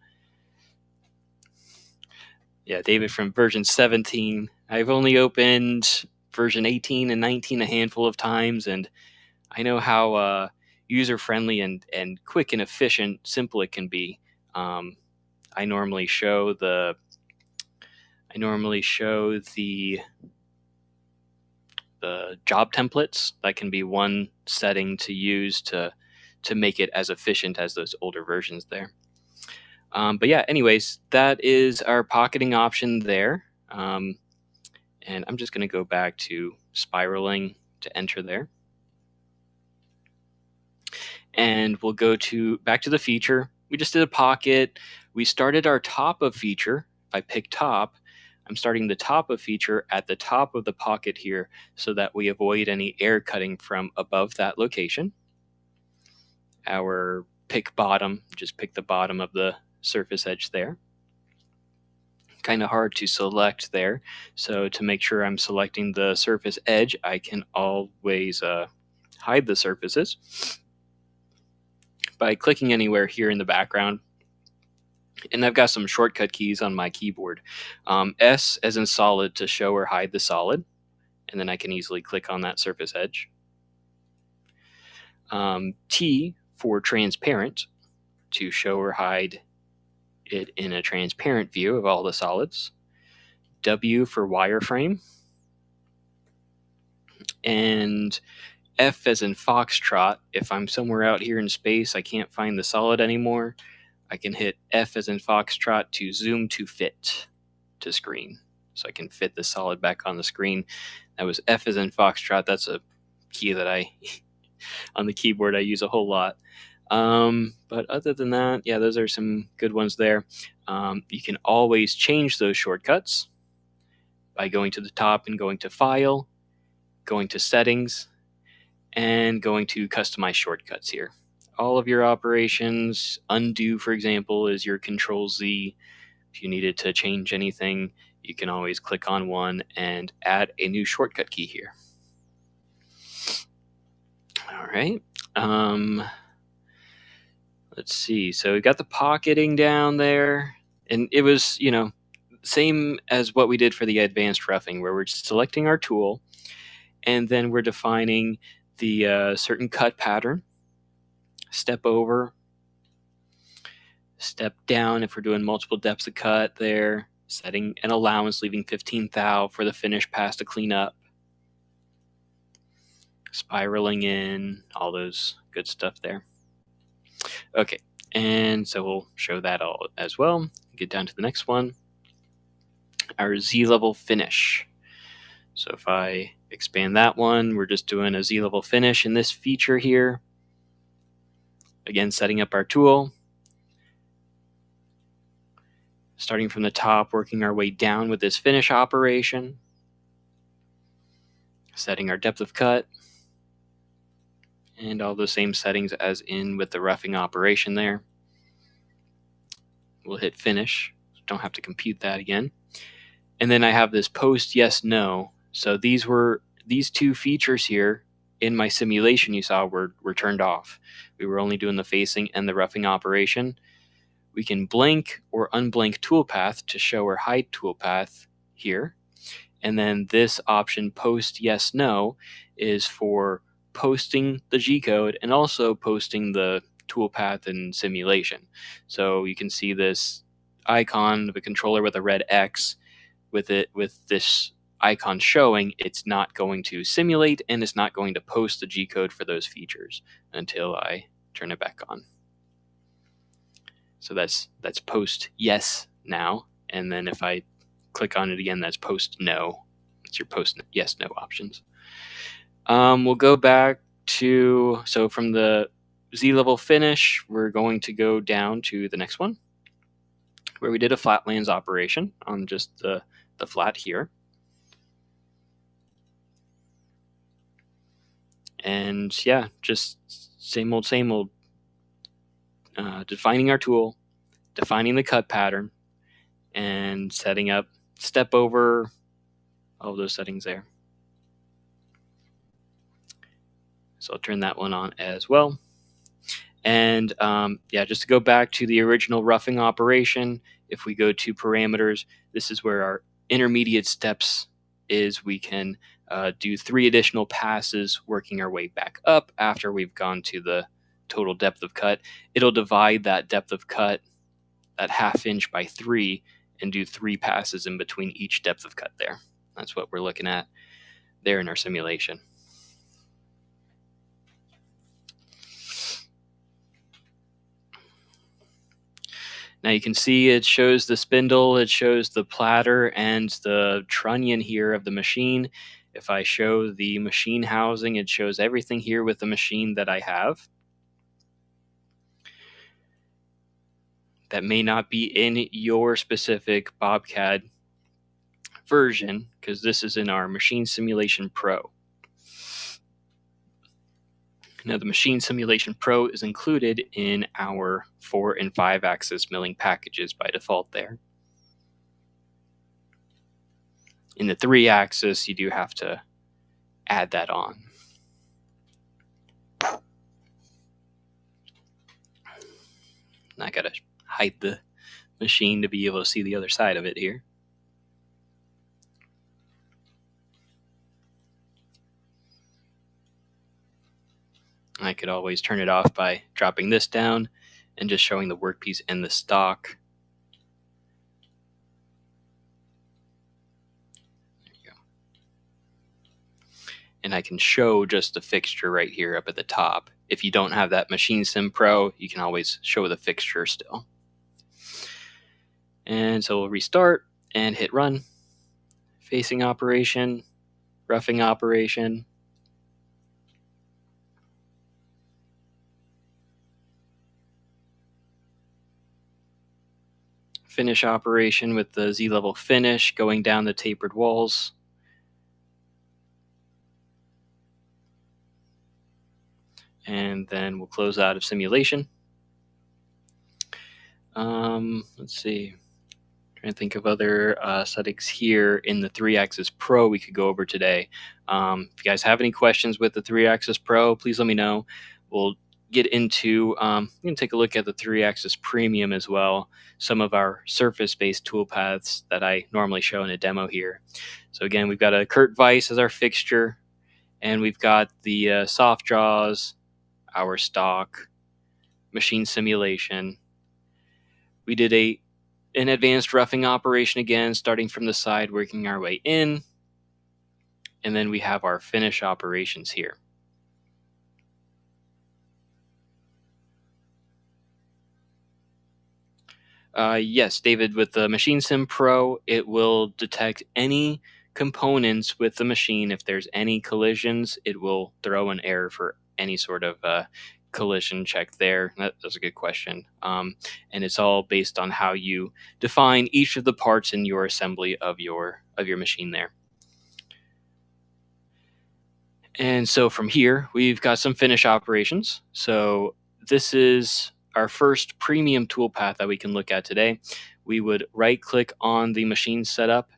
Yeah, David from version 17. I've only opened version 18 and 19 a handful of times, and I know how user-friendly and quick and efficient, simple it can be. I normally show the job templates. That can be one setting to use to make it as efficient as those older versions there. But yeah, anyways, that is our pocketing option there. And I'm just going to go back to spiraling to enter there. And we'll go back to the feature. We just did a pocket. We started our top of feature. If I pick top, I'm starting the top of feature at the top of the pocket here so that we avoid any air cutting from above that location. Our pick bottom, just pick the bottom of the surface edge there. Kind of hard to select there. So to make sure I'm selecting the surface edge, I can always hide the surfaces by clicking anywhere here in the background. And I've got some shortcut keys on my keyboard. S as in solid to show or hide the solid. And then I can easily click on that surface edge. T for transparent to show or hide it in a transparent view of all the solids. W for wireframe. And F as in foxtrot. If I'm somewhere out here in space, I can't find the solid anymore, I can hit F as in foxtrot to zoom to fit to screen. So I can fit the solid back on the screen. That was F as in foxtrot. That's a key that on the keyboard I use a whole lot. But other than that, yeah, those are some good ones there. You can always change those shortcuts by going to the top and going to File, going to Settings, and going to Customize Shortcuts here. All of your operations, undo, for example, is your Control Z. If you needed to change anything, you can always click on one and add a new shortcut key here. All right. Let's see. So we got the pocketing down there, and it was, same as what we did for the advanced roughing, where we're selecting our tool, and then we're defining the certain cut pattern, step over, step down if we're doing multiple depths of cut there, setting an allowance, leaving 15 thou for the finish pass to clean up, spiraling in, all those good stuff there. Okay, and so we'll show that all as well. Get down to the next one, our Z-level finish. So if I expand that one, we're just doing a Z-level finish in this feature here. Again, setting up our tool, starting from the top, working our way down with this finish operation, setting our depth of cut, and all the same settings as in with the roughing operation there. We'll hit finish, don't have to compute that again. And then I have this post yes no. So these two features here in my simulation you saw were turned off. We were only doing the facing and the roughing operation. We can blank or unblank toolpath to show or hide toolpath here. And then this option post yes no is for posting the G-code and also posting the toolpath and simulation. So you can see this icon of a controller with a red X with this icon showing it's not going to simulate and it's not going to post the G-code for those features until I turn it back on. So that's post yes now, and then if I click on it again, that's post no. It's your post yes no options. We'll go back to, so from the Z-level finish, we're going to go down to the next one where we did a flatlands operation on just the flat here. And yeah, just same old, defining our tool, defining the cut pattern, and setting up step over, all those settings there. So I'll turn that one on as well. And yeah, just to go back to the original roughing operation, if we go to parameters, this is where our intermediate steps is. We can do 3 additional passes working our way back up after we've gone to the total depth of cut. It'll divide that depth of cut, that 1/2 inch, by 3 and do 3 passes in between each depth of cut there. That's what we're looking at there in our simulation. Now you can see it shows the spindle, it shows the platter and the trunnion here of the machine. If I show the machine housing, it shows everything here with the machine that I have. That may not be in your specific Bobcat version, because this is in our Machine Simulation Pro. Now the Machine Simulation Pro is included in our 4 and 5 axis milling packages by default there. In the 3 axis, you do have to add that on. And I gotta hide the machine to be able to see the other side of it here. I could always turn it off by dropping this down and just showing the workpiece and the stock. There you go. And I can show just the fixture right here up at the top. If you don't have that Machine Sim Pro, you can always show the fixture still. And so we'll restart and hit run. Facing operation, roughing operation. finish operation with the Z-level finish going down the tapered walls. And then we'll close out of simulation. Let's see. Trying to think of other settings here in the 3-axis Pro we could go over today. If you guys have any questions with the 3-axis Pro, please let me know. We'll get into, you can take a look at the 3-axis Premium as well, some of our surface-based toolpaths that I normally show in a demo here. So again, we've got a Kurt Vise as our fixture, and we've got the soft jaws, our stock, machine simulation. We did an advanced roughing operation again, starting from the side, working our way in. And then we have our finish operations here. Yes, David, with the Machine Sim Pro, it will detect any components with the machine. If there's any collisions, it will throw an error for any sort of collision check there. That's a good question. And it's all based on how you define each of the parts in your assembly of your machine there. And so from here, we've got some finish operations. So this is our first premium toolpath that we can look at today. We would right click on the machine setup,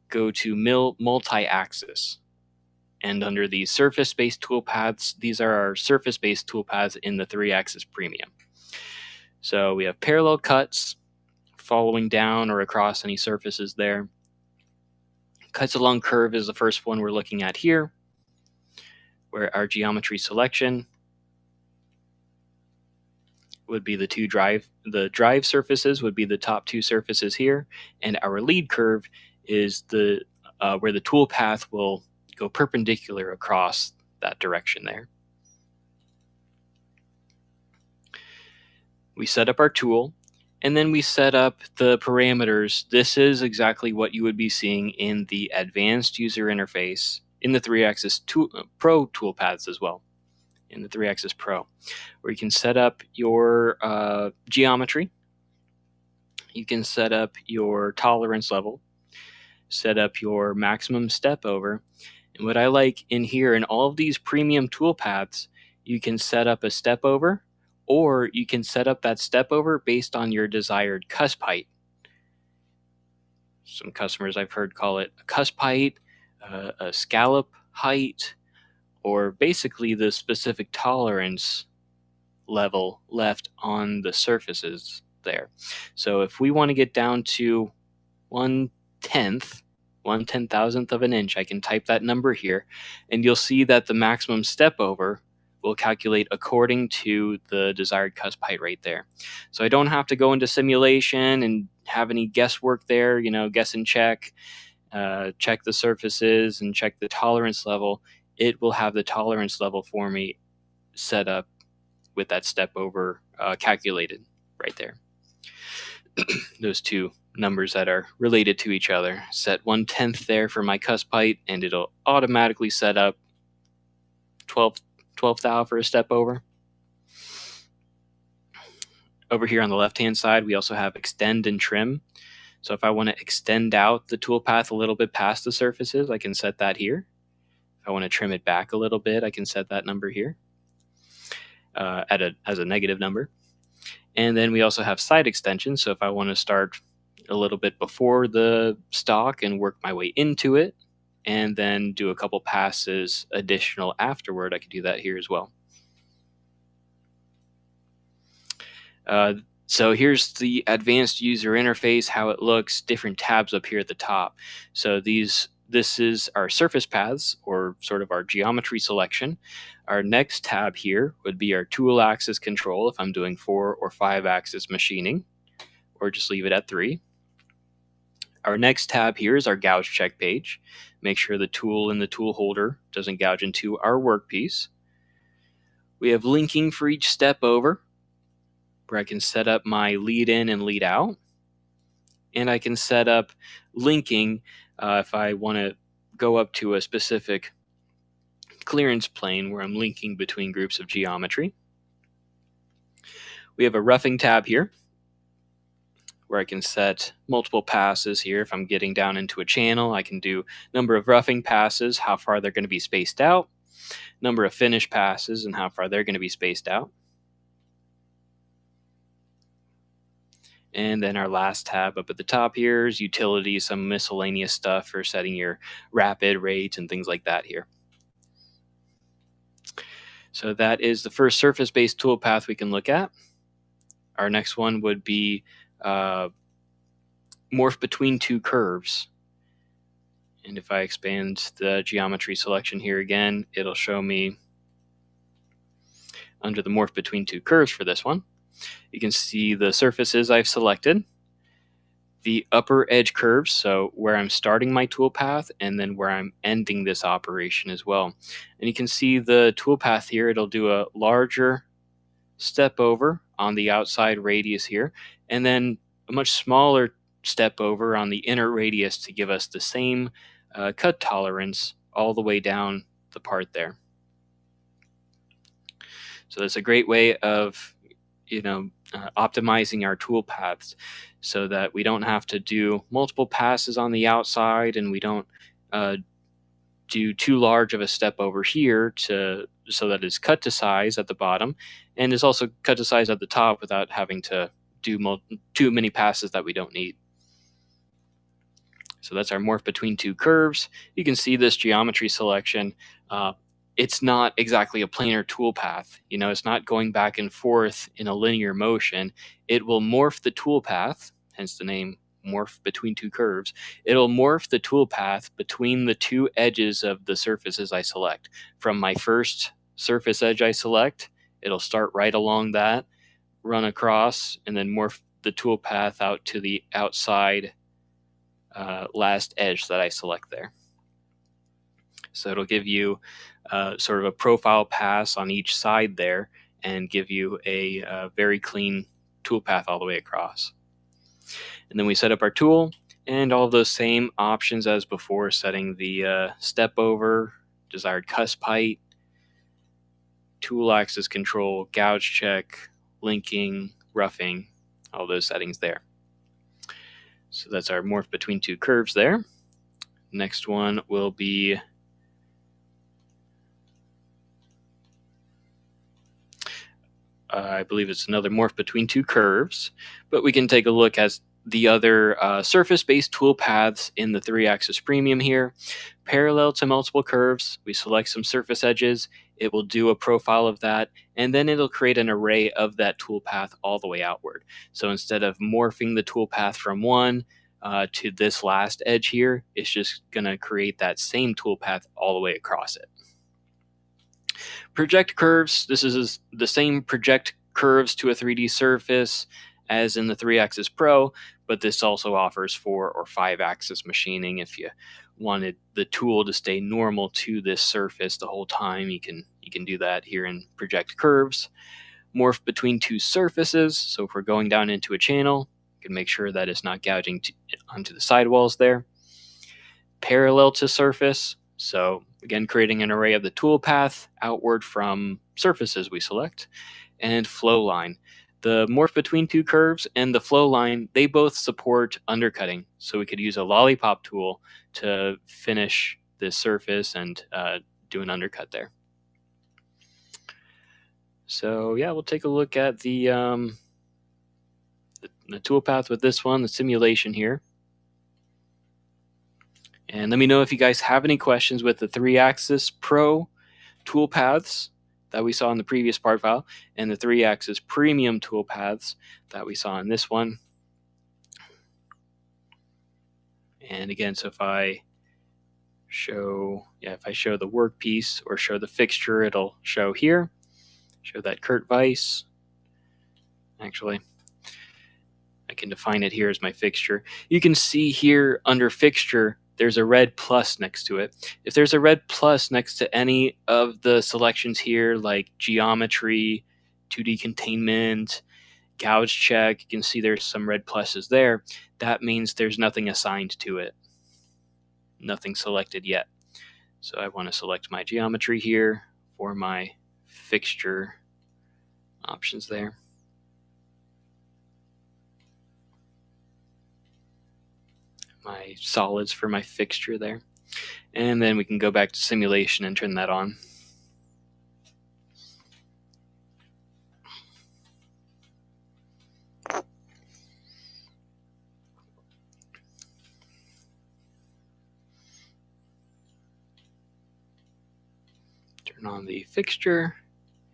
go to Mill Multi-Axis. And under the surface-based toolpaths, these are our surface-based toolpaths in the 3-axis premium. So we have parallel cuts, following down or across any surfaces there. Cuts along curve is the first one we're looking at here, where our geometry selection would be the drive surfaces would be the top two surfaces here, and our lead curve is the where the tool path will go perpendicular across that direction there. We set up our tool, and then we set up the parameters. This is exactly what you would be seeing in the advanced user interface in the 3-axis Pro toolpaths as well, in the 3-axis Pro, where you can set up your geometry, you can set up your tolerance level, set up your maximum step over. And what I like in here, in all of these premium toolpaths, you can set up a step over, or you can set up that step over based on your desired cusp height. Some customers I've heard call it a cusp height, a scallop height, or basically the specific tolerance level left on the surfaces there. So if we want to get down to 1/10,000th of an inch, I can type that number here, and you'll see that the maximum step over will calculate according to the desired cusp height right there. So I don't have to go into simulation and have any guesswork there, guess and check the surfaces and check the tolerance level. It will have the tolerance level for me set up with that step over calculated right there. Those two numbers that are related to each other. Set 1/10 there for my cusp height, and it'll automatically set up 12th thou for a step over. Over here on the left-hand side, we also have extend and trim. So if I want to extend out the toolpath a little bit past the surfaces, I can set that here. If I want to trim it back a little bit, I can set that number here as a negative number. And then we also have side extensions. So if I want to start a little bit before the stock and work my way into it, and then do a couple passes additional afterward, I could do that here as well. So here's the advanced user interface, how it looks, different tabs up here at the top. So this is our surface paths, or sort of our geometry selection. Our next tab here would be our tool axis control if I'm doing 4 or 5 axis machining, or just leave it at 3. Our next tab here is our gouge check page. Make sure the tool in the tool holder doesn't gouge into our workpiece. We have linking for each step over, where I can set up my lead in and lead out. And I can set up linking if I want to go up to a specific clearance plane where I'm linking between groups of geometry. We have a roughing tab here, where I can set multiple passes here. If I'm getting down into a channel, I can do number of roughing passes, how far they're going to be spaced out, number of finish passes, and how far they're going to be spaced out. And then our last tab up at the top here is utilities, some miscellaneous stuff for setting your rapid rates and things like that here. So that is the first surface-based toolpath we can look at. Our next one would be morph between two curves. And if I expand the geometry selection here again, it'll show me under the morph between two curves for this one. You can see the surfaces I've selected, the upper edge curves, so where I'm starting my toolpath and then where I'm ending this operation as well. And you can see the toolpath here, it'll do a larger step over on the outside radius here, and then a much smaller step over on the inner radius to give us the same cut tolerance all the way down the part there. So that's a great way of optimizing our tool paths so that we don't have to do multiple passes on the outside, and we don't do too large of a step over here so that it's cut to size at the bottom, and is also cut to size at the top without having to do too many passes that we don't need. So that's our morph between two curves. You can see this geometry selection. It's not exactly a planar toolpath. It's not going back and forth in a linear motion. It will morph the toolpath, hence the name morph between two curves. It'll morph the toolpath between the two edges of the surfaces I select. From my first surface edge I select, it'll start right along that, run across, and then morph the toolpath out to the outside last edge that I select there. So it'll give you sort of a profile pass on each side there and give you a very clean toolpath all the way across. And then we set up our tool and all of those same options as before, setting the step over, desired cusp height, tool axis control, gouge check, linking, roughing, all those settings there. So that's our morph between two curves there. Next one will be I believe it's another morph between two curves, but we can take a look at the other surface-based toolpaths in the 3-axis premium here. Parallel to multiple curves, we select some surface edges, it will do a profile of that, and then it'll create an array of that toolpath all the way outward. So instead of morphing the toolpath from one to this last edge here, it's just going to create that same toolpath all the way across it. Project curves, this is the same project curves to a 3D surface as in the 3-axis Pro, but this also offers 4 or 5-axis machining. If you wanted the tool to stay normal to this surface the whole time, you can do that here in project curves. Morph between two surfaces, so if we're going down into a channel, you can make sure that it's not gouging onto the sidewalls there. Parallel to surface, so again, creating an array of the toolpath outward from surfaces we select. And flow line. The morph between two curves and the flow line, they both support undercutting. So we could use a lollipop tool to finish this surface and do an undercut there. So yeah, we'll take a look at the toolpath with this one, the simulation here. And let me know if you guys have any questions with the 3-axis Pro toolpaths that we saw in the previous part file and the 3-axis premium toolpaths that we saw in this one. And again, so if I show the workpiece or show the fixture, it'll show here, show that Kurt Weiss. Actually, I can define it here as my fixture. You can see here under fixture, there's a red plus next to it. If there's a red plus next to any of the selections here, like geometry, 2D containment, gouge check, you can see there's some red pluses there. That means there's nothing assigned to it. Nothing selected yet. So I want to select my geometry here for my fixture options there. my solids for my fixture there. And then we can go back to simulation and turn that on. Turn on the fixture,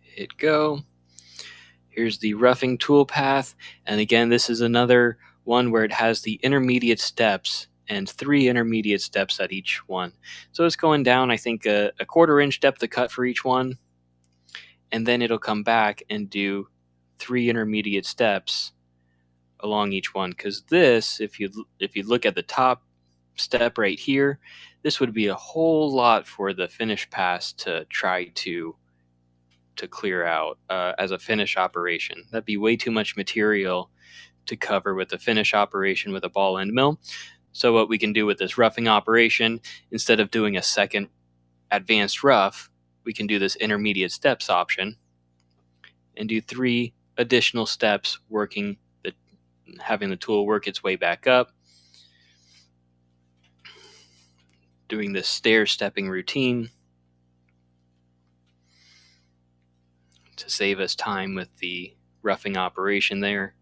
hit go. Here's the roughing toolpath. And again, this is another one where it has the intermediate steps and 3 intermediate steps at each one. So it's going down, I think, a 1/4 inch depth of cut for each one. And then it'll come back and do 3 intermediate steps along each one. Because this, if you look at the top step right here, this would be a whole lot for the finish pass to try to clear out as a finish operation. That'd be way too much material to cover with a finish operation with a ball end mill. So what we can do with this roughing operation, instead of doing a second advanced rough, we can do this intermediate steps option and do 3 additional steps, having the tool work its way back up, doing this stair stepping routine to save us time with the roughing operation there.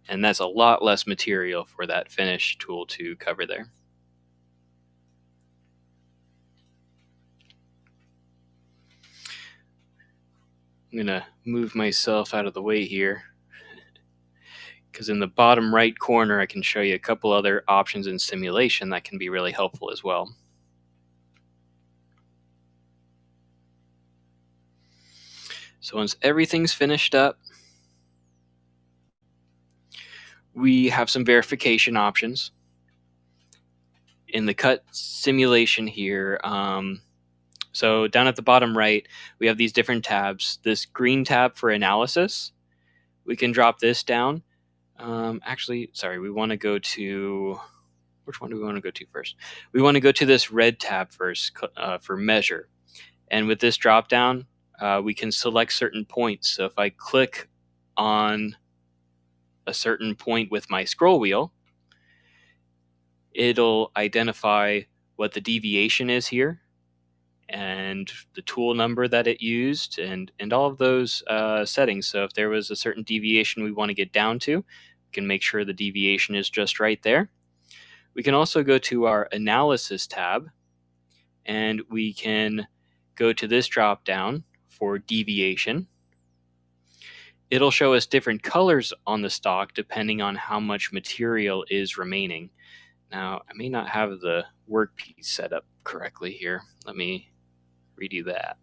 And that's a lot less material for that finish tool to cover there. I'm going to move myself out of the way here, because in the bottom right corner I can show you a couple other options in simulation that can be really helpful as well. So once everything's finished up, we have some verification options. In the cut simulation here, so down at the bottom right, we have these different tabs. This green tab for analysis, we can drop this down. Actually, sorry, we want to go to, which one do we want to go to first? We want to go to this red tab first for measure. And with this drop down, we can select certain points. So if I click on a certain point with my scroll wheel, it'll identify what the deviation is here and the tool number that it used and all of those settings. So if there was a certain deviation we want to get down to, we can make sure the deviation is just right there. We can also go to our analysis tab and we can go to this drop down for deviation. It'll show us different colors on the stock depending on how much material is remaining. Now, I may not have the workpiece set up correctly here. Let me redo that.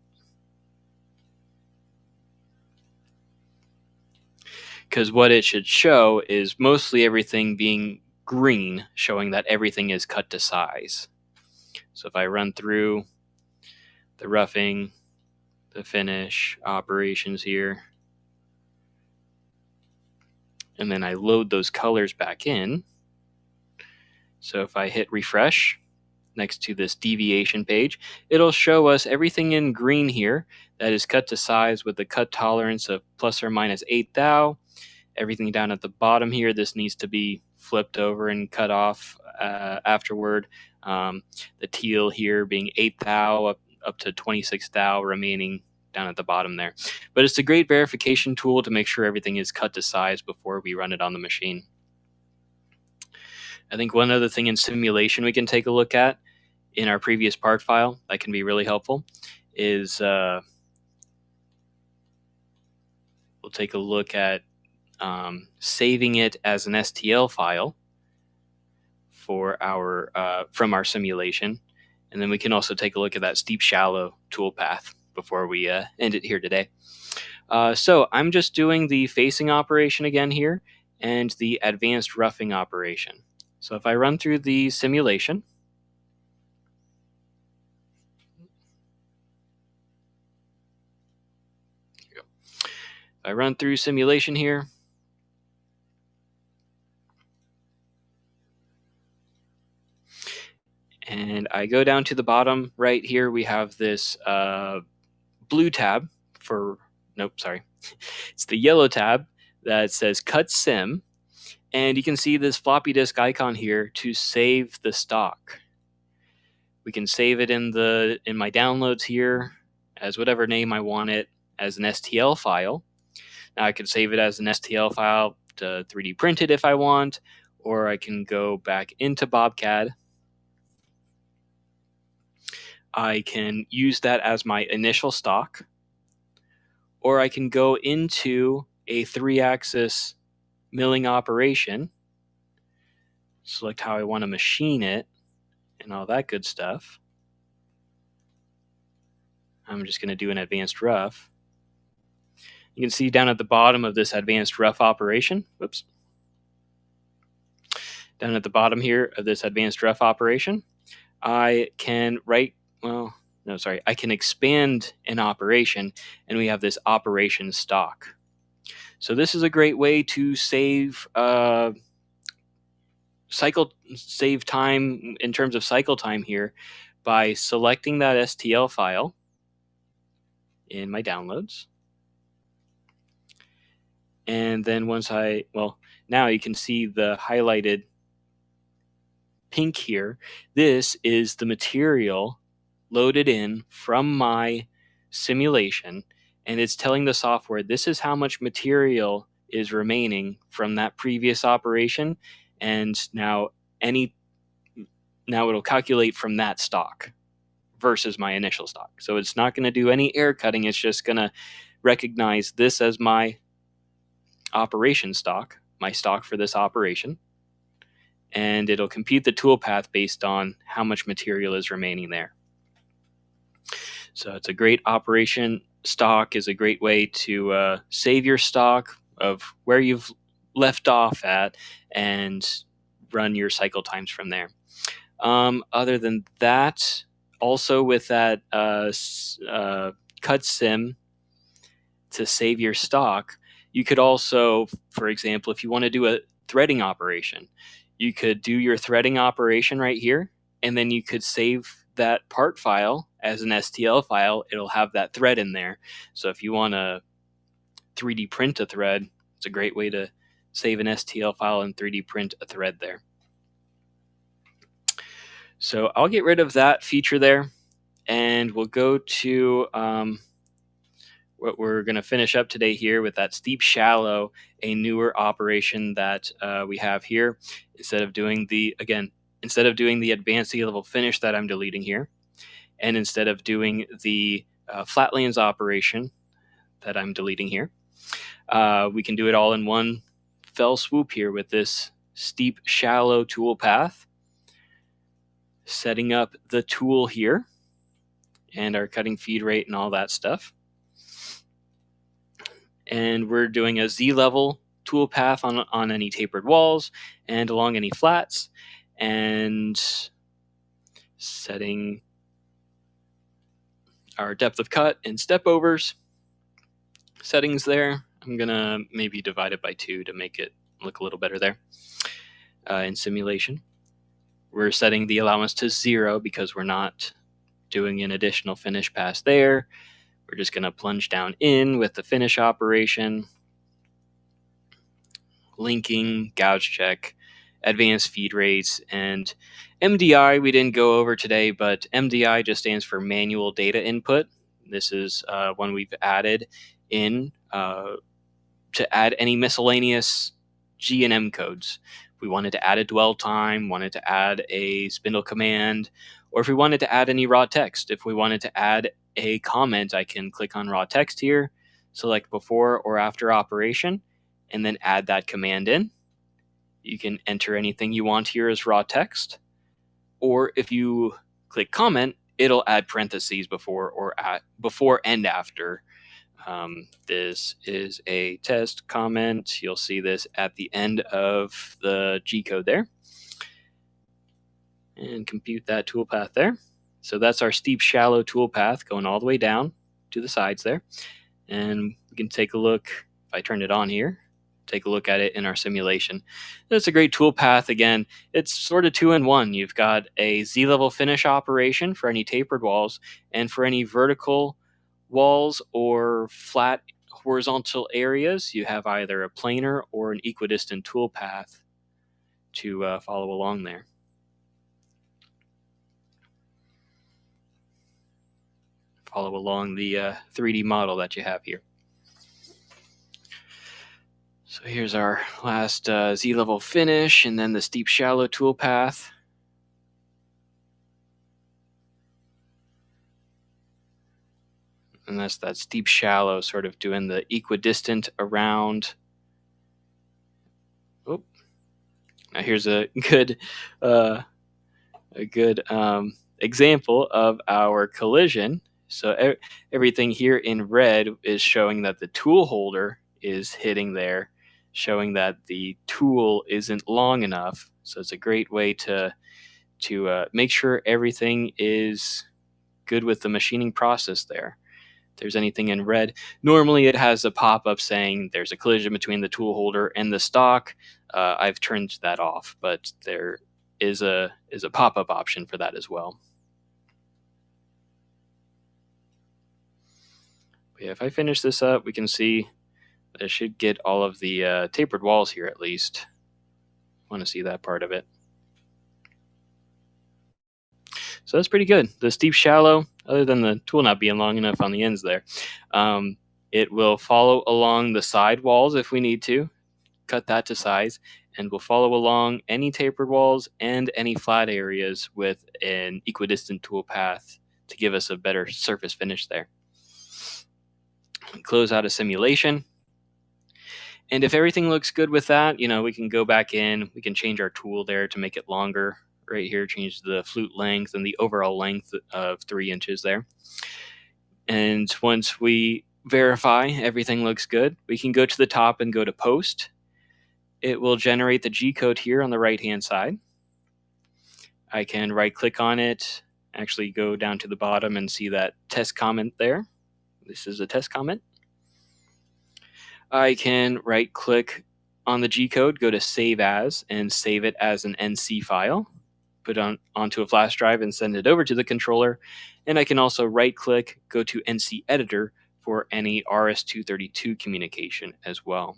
Because what it should show is mostly everything being green, showing that everything is cut to size. So if I run through the roughing, the finish operations here, and then I load those colors back in. So if I hit refresh next to this deviation page, it'll show us everything in green here that is cut to size with the cut tolerance of plus or minus 8 thou. Everything down at the bottom here, this needs to be flipped over and cut off afterward. The teal here being 8 thou up to 26 thou remaining down at the bottom there. But it's a great verification tool to make sure everything is cut to size before we run it on the machine. I think one other thing in simulation we can take a look at in our previous part file that can be really helpful is we'll take a look at saving it as an STL file for our from our simulation, and then we can also take a look at that steep shallow toolpath before we end it here today. So I'm just doing the facing operation again here and the advanced roughing operation. So if I run through the simulation, here we go. If I run through simulation here, and I go down to the bottom right here, we have this blue tab for, nope, sorry. It's the yellow tab that says Cut Sim. And you can see this floppy disk icon here to save the stock. We can save it in my downloads here as whatever name I want it, as an STL file. Now I can save it as an STL file to 3D print it if I want, or I can go back into BobCAD. I can use that as my initial stock, or I can go into a 3-axis milling operation, select how I want to machine it, and all that good stuff. I'm just going to do an advanced rough. You can see down at the bottom of this advanced rough operation, down at the bottom here of this advanced rough operation, I can I can expand an operation, and we have this operation stock. So this is a great way to save time in terms of cycle time here by selecting that STL file in my downloads. And then now you can see the highlighted pink here. This is the material loaded in from my simulation, and it's telling the software this is how much material is remaining from that previous operation, and now it'll calculate from that stock versus my initial stock. So it's not going to do any error cutting. It's just going to recognize this as my operation stock, my stock for this operation, and it'll compute the toolpath based on how much material is remaining there. So it's a great operation. Stock is a great way to save your stock of where you've left off at and run your cycle times from there. Other than that, also with that cut sim to save your stock, you could also, for example, if you want to do a threading operation, you could do your threading operation right here, and then you could save that part file as an STL file. It'll have that thread in there. So if you want to 3D print a thread, it's a great way to save an STL file and 3D print a thread there. So I'll get rid of that feature there, and we'll go to what we're going to finish up today here with that steep shallow, a newer operation that we have here. Instead of doing the advanced Z-level finish that I'm deleting here, and instead of doing the flatlands operation that I'm deleting here, we can do it all in one fell swoop here with this steep shallow tool path. Setting up the tool here and our cutting feed rate and all that stuff. And we're doing a Z-level tool path on any tapered walls and along any flats, and setting our depth of cut and step overs settings there. I'm gonna maybe divide it by 2 to make it look a little better there in simulation. We're setting the allowance to 0 because we're not doing an additional finish pass there. We're just going to plunge down in with the finish operation, linking, gouge check, advanced feed rates, and MDI we didn't go over today, but MDI just stands for manual data input. This is one we've added in to add any miscellaneous G and M codes. We wanted to add a dwell time, wanted to add a spindle command, or if we wanted to add any raw text. If we wanted to add a comment, I can click on raw text here, select before or after operation, and then add that command in. You can enter anything you want here as raw text, or if you click comment, it'll add parentheses before and after. This is a test comment. You'll see this at the end of the G code there. And compute that toolpath there. So that's our steep, shallow toolpath going all the way down to the sides there. And we can take a look, if I turn it on here, take a look at it in our simulation. It's a great toolpath. Again, it's sort of 2-in-1. You've got a Z-level finish operation for any tapered walls, and for any vertical walls or flat horizontal areas, you have either a planar or an equidistant toolpath to follow along there. Follow along the 3D model that you have here. So here's our last Z-level finish, and then the steep shallow toolpath. And that's that steep shallow, sort of doing the equidistant around. Oh, now here's a good example of our collision. So everything here in red is showing that the tool holder is hitting there, showing that the tool isn't long enough. So it's a great way to make sure everything is good with the machining process there. If there's anything in red, normally it has a pop-up saying there's a collision between the tool holder and the stock. I've turned that off, but there is a pop-up option for that as well. But yeah, if I finish this up, we can see that I should get all of the tapered walls here at least. I want to see that part of it. So that's pretty good. The steep shallow, other than the tool not being long enough on the ends there, it will follow along the side walls if we need to, cut that to size, and will follow along any tapered walls and any flat areas with an equidistant tool path to give us a better surface finish there. We close out a simulation. And if everything looks good with that, we can go back in, we can change our tool there to make it longer. Right here, change the flute length and the overall length of 3 inches there. And once we verify everything looks good, we can go to the top and go to post. It will generate the G code here on the right hand side. I can right click on it, actually go down to the bottom and see that test comment there. This is a test comment. I can right click on the G code, go to save as, and save it as an NC file. Put it onto a flash drive and send it over to the controller. And I can also right click, go to NC editor for any RS-232 communication as well.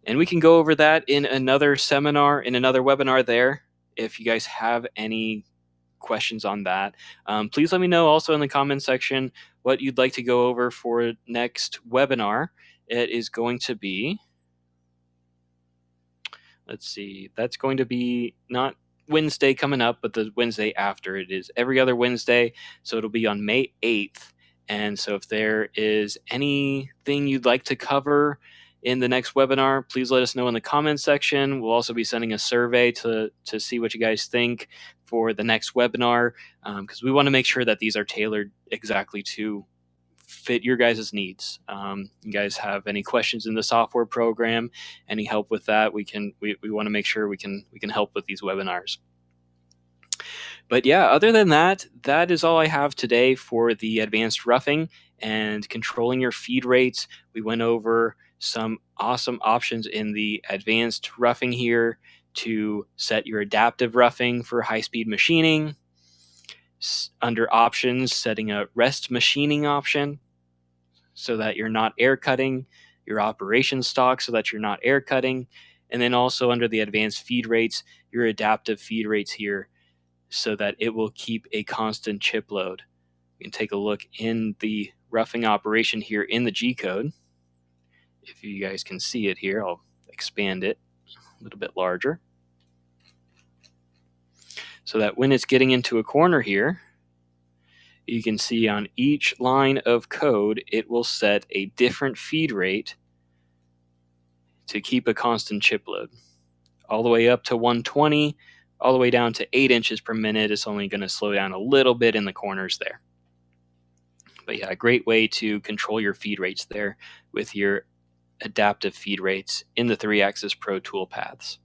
And we can go over that in another seminar, in another webinar there. If you guys have any questions on that, please let me know also in the comment section what you'd like to go over for next webinar. It is going to be, let's see, that's going to be not Wednesday coming up, but the Wednesday after. It is every other Wednesday, so it'll be on May 8th. And so if there is anything you'd like to cover in the next webinar, please let us know in the comments section. We'll also be sending a survey to see what you guys think for the next webinar, because we want to make sure that these are tailored exactly to fit your guys' needs. You guys have any questions in the software program, any help with that, we want to make sure we can help with these webinars. But yeah, other than that, that is all I have today for the advanced roughing and controlling your feed rates. We went over some awesome options in the advanced roughing here to set your adaptive roughing for high-speed machining. Under options, setting a rest machining option so that you're not air cutting, your operation stock so that you're not air cutting, and then also under the advanced feed rates, your adaptive feed rates here so that it will keep a constant chip load. You can take a look in the roughing operation here in the G code. If you guys can see it here, I'll expand it a little bit larger so that when it's getting into a corner here, you can see on each line of code, it will set a different feed rate to keep a constant chip load. All the way up to 120, all the way down to 8 inches per minute. It's only going to slow down a little bit in the corners there. But yeah, a great way to control your feed rates there with your adaptive feed rates in the 3-axis Pro tool paths.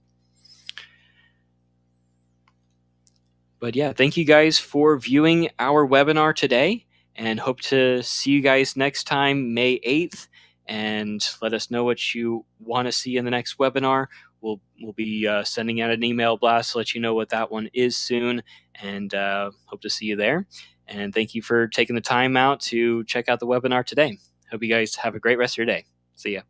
But yeah, thank you guys for viewing our webinar today, and hope to see you guys next time, May 8th. And let us know what you want to see in the next webinar. We'll be sending out an email blast to let you know what that one is soon, and hope to see you there. And thank you for taking the time out to check out the webinar today. Hope you guys have a great rest of your day. See ya.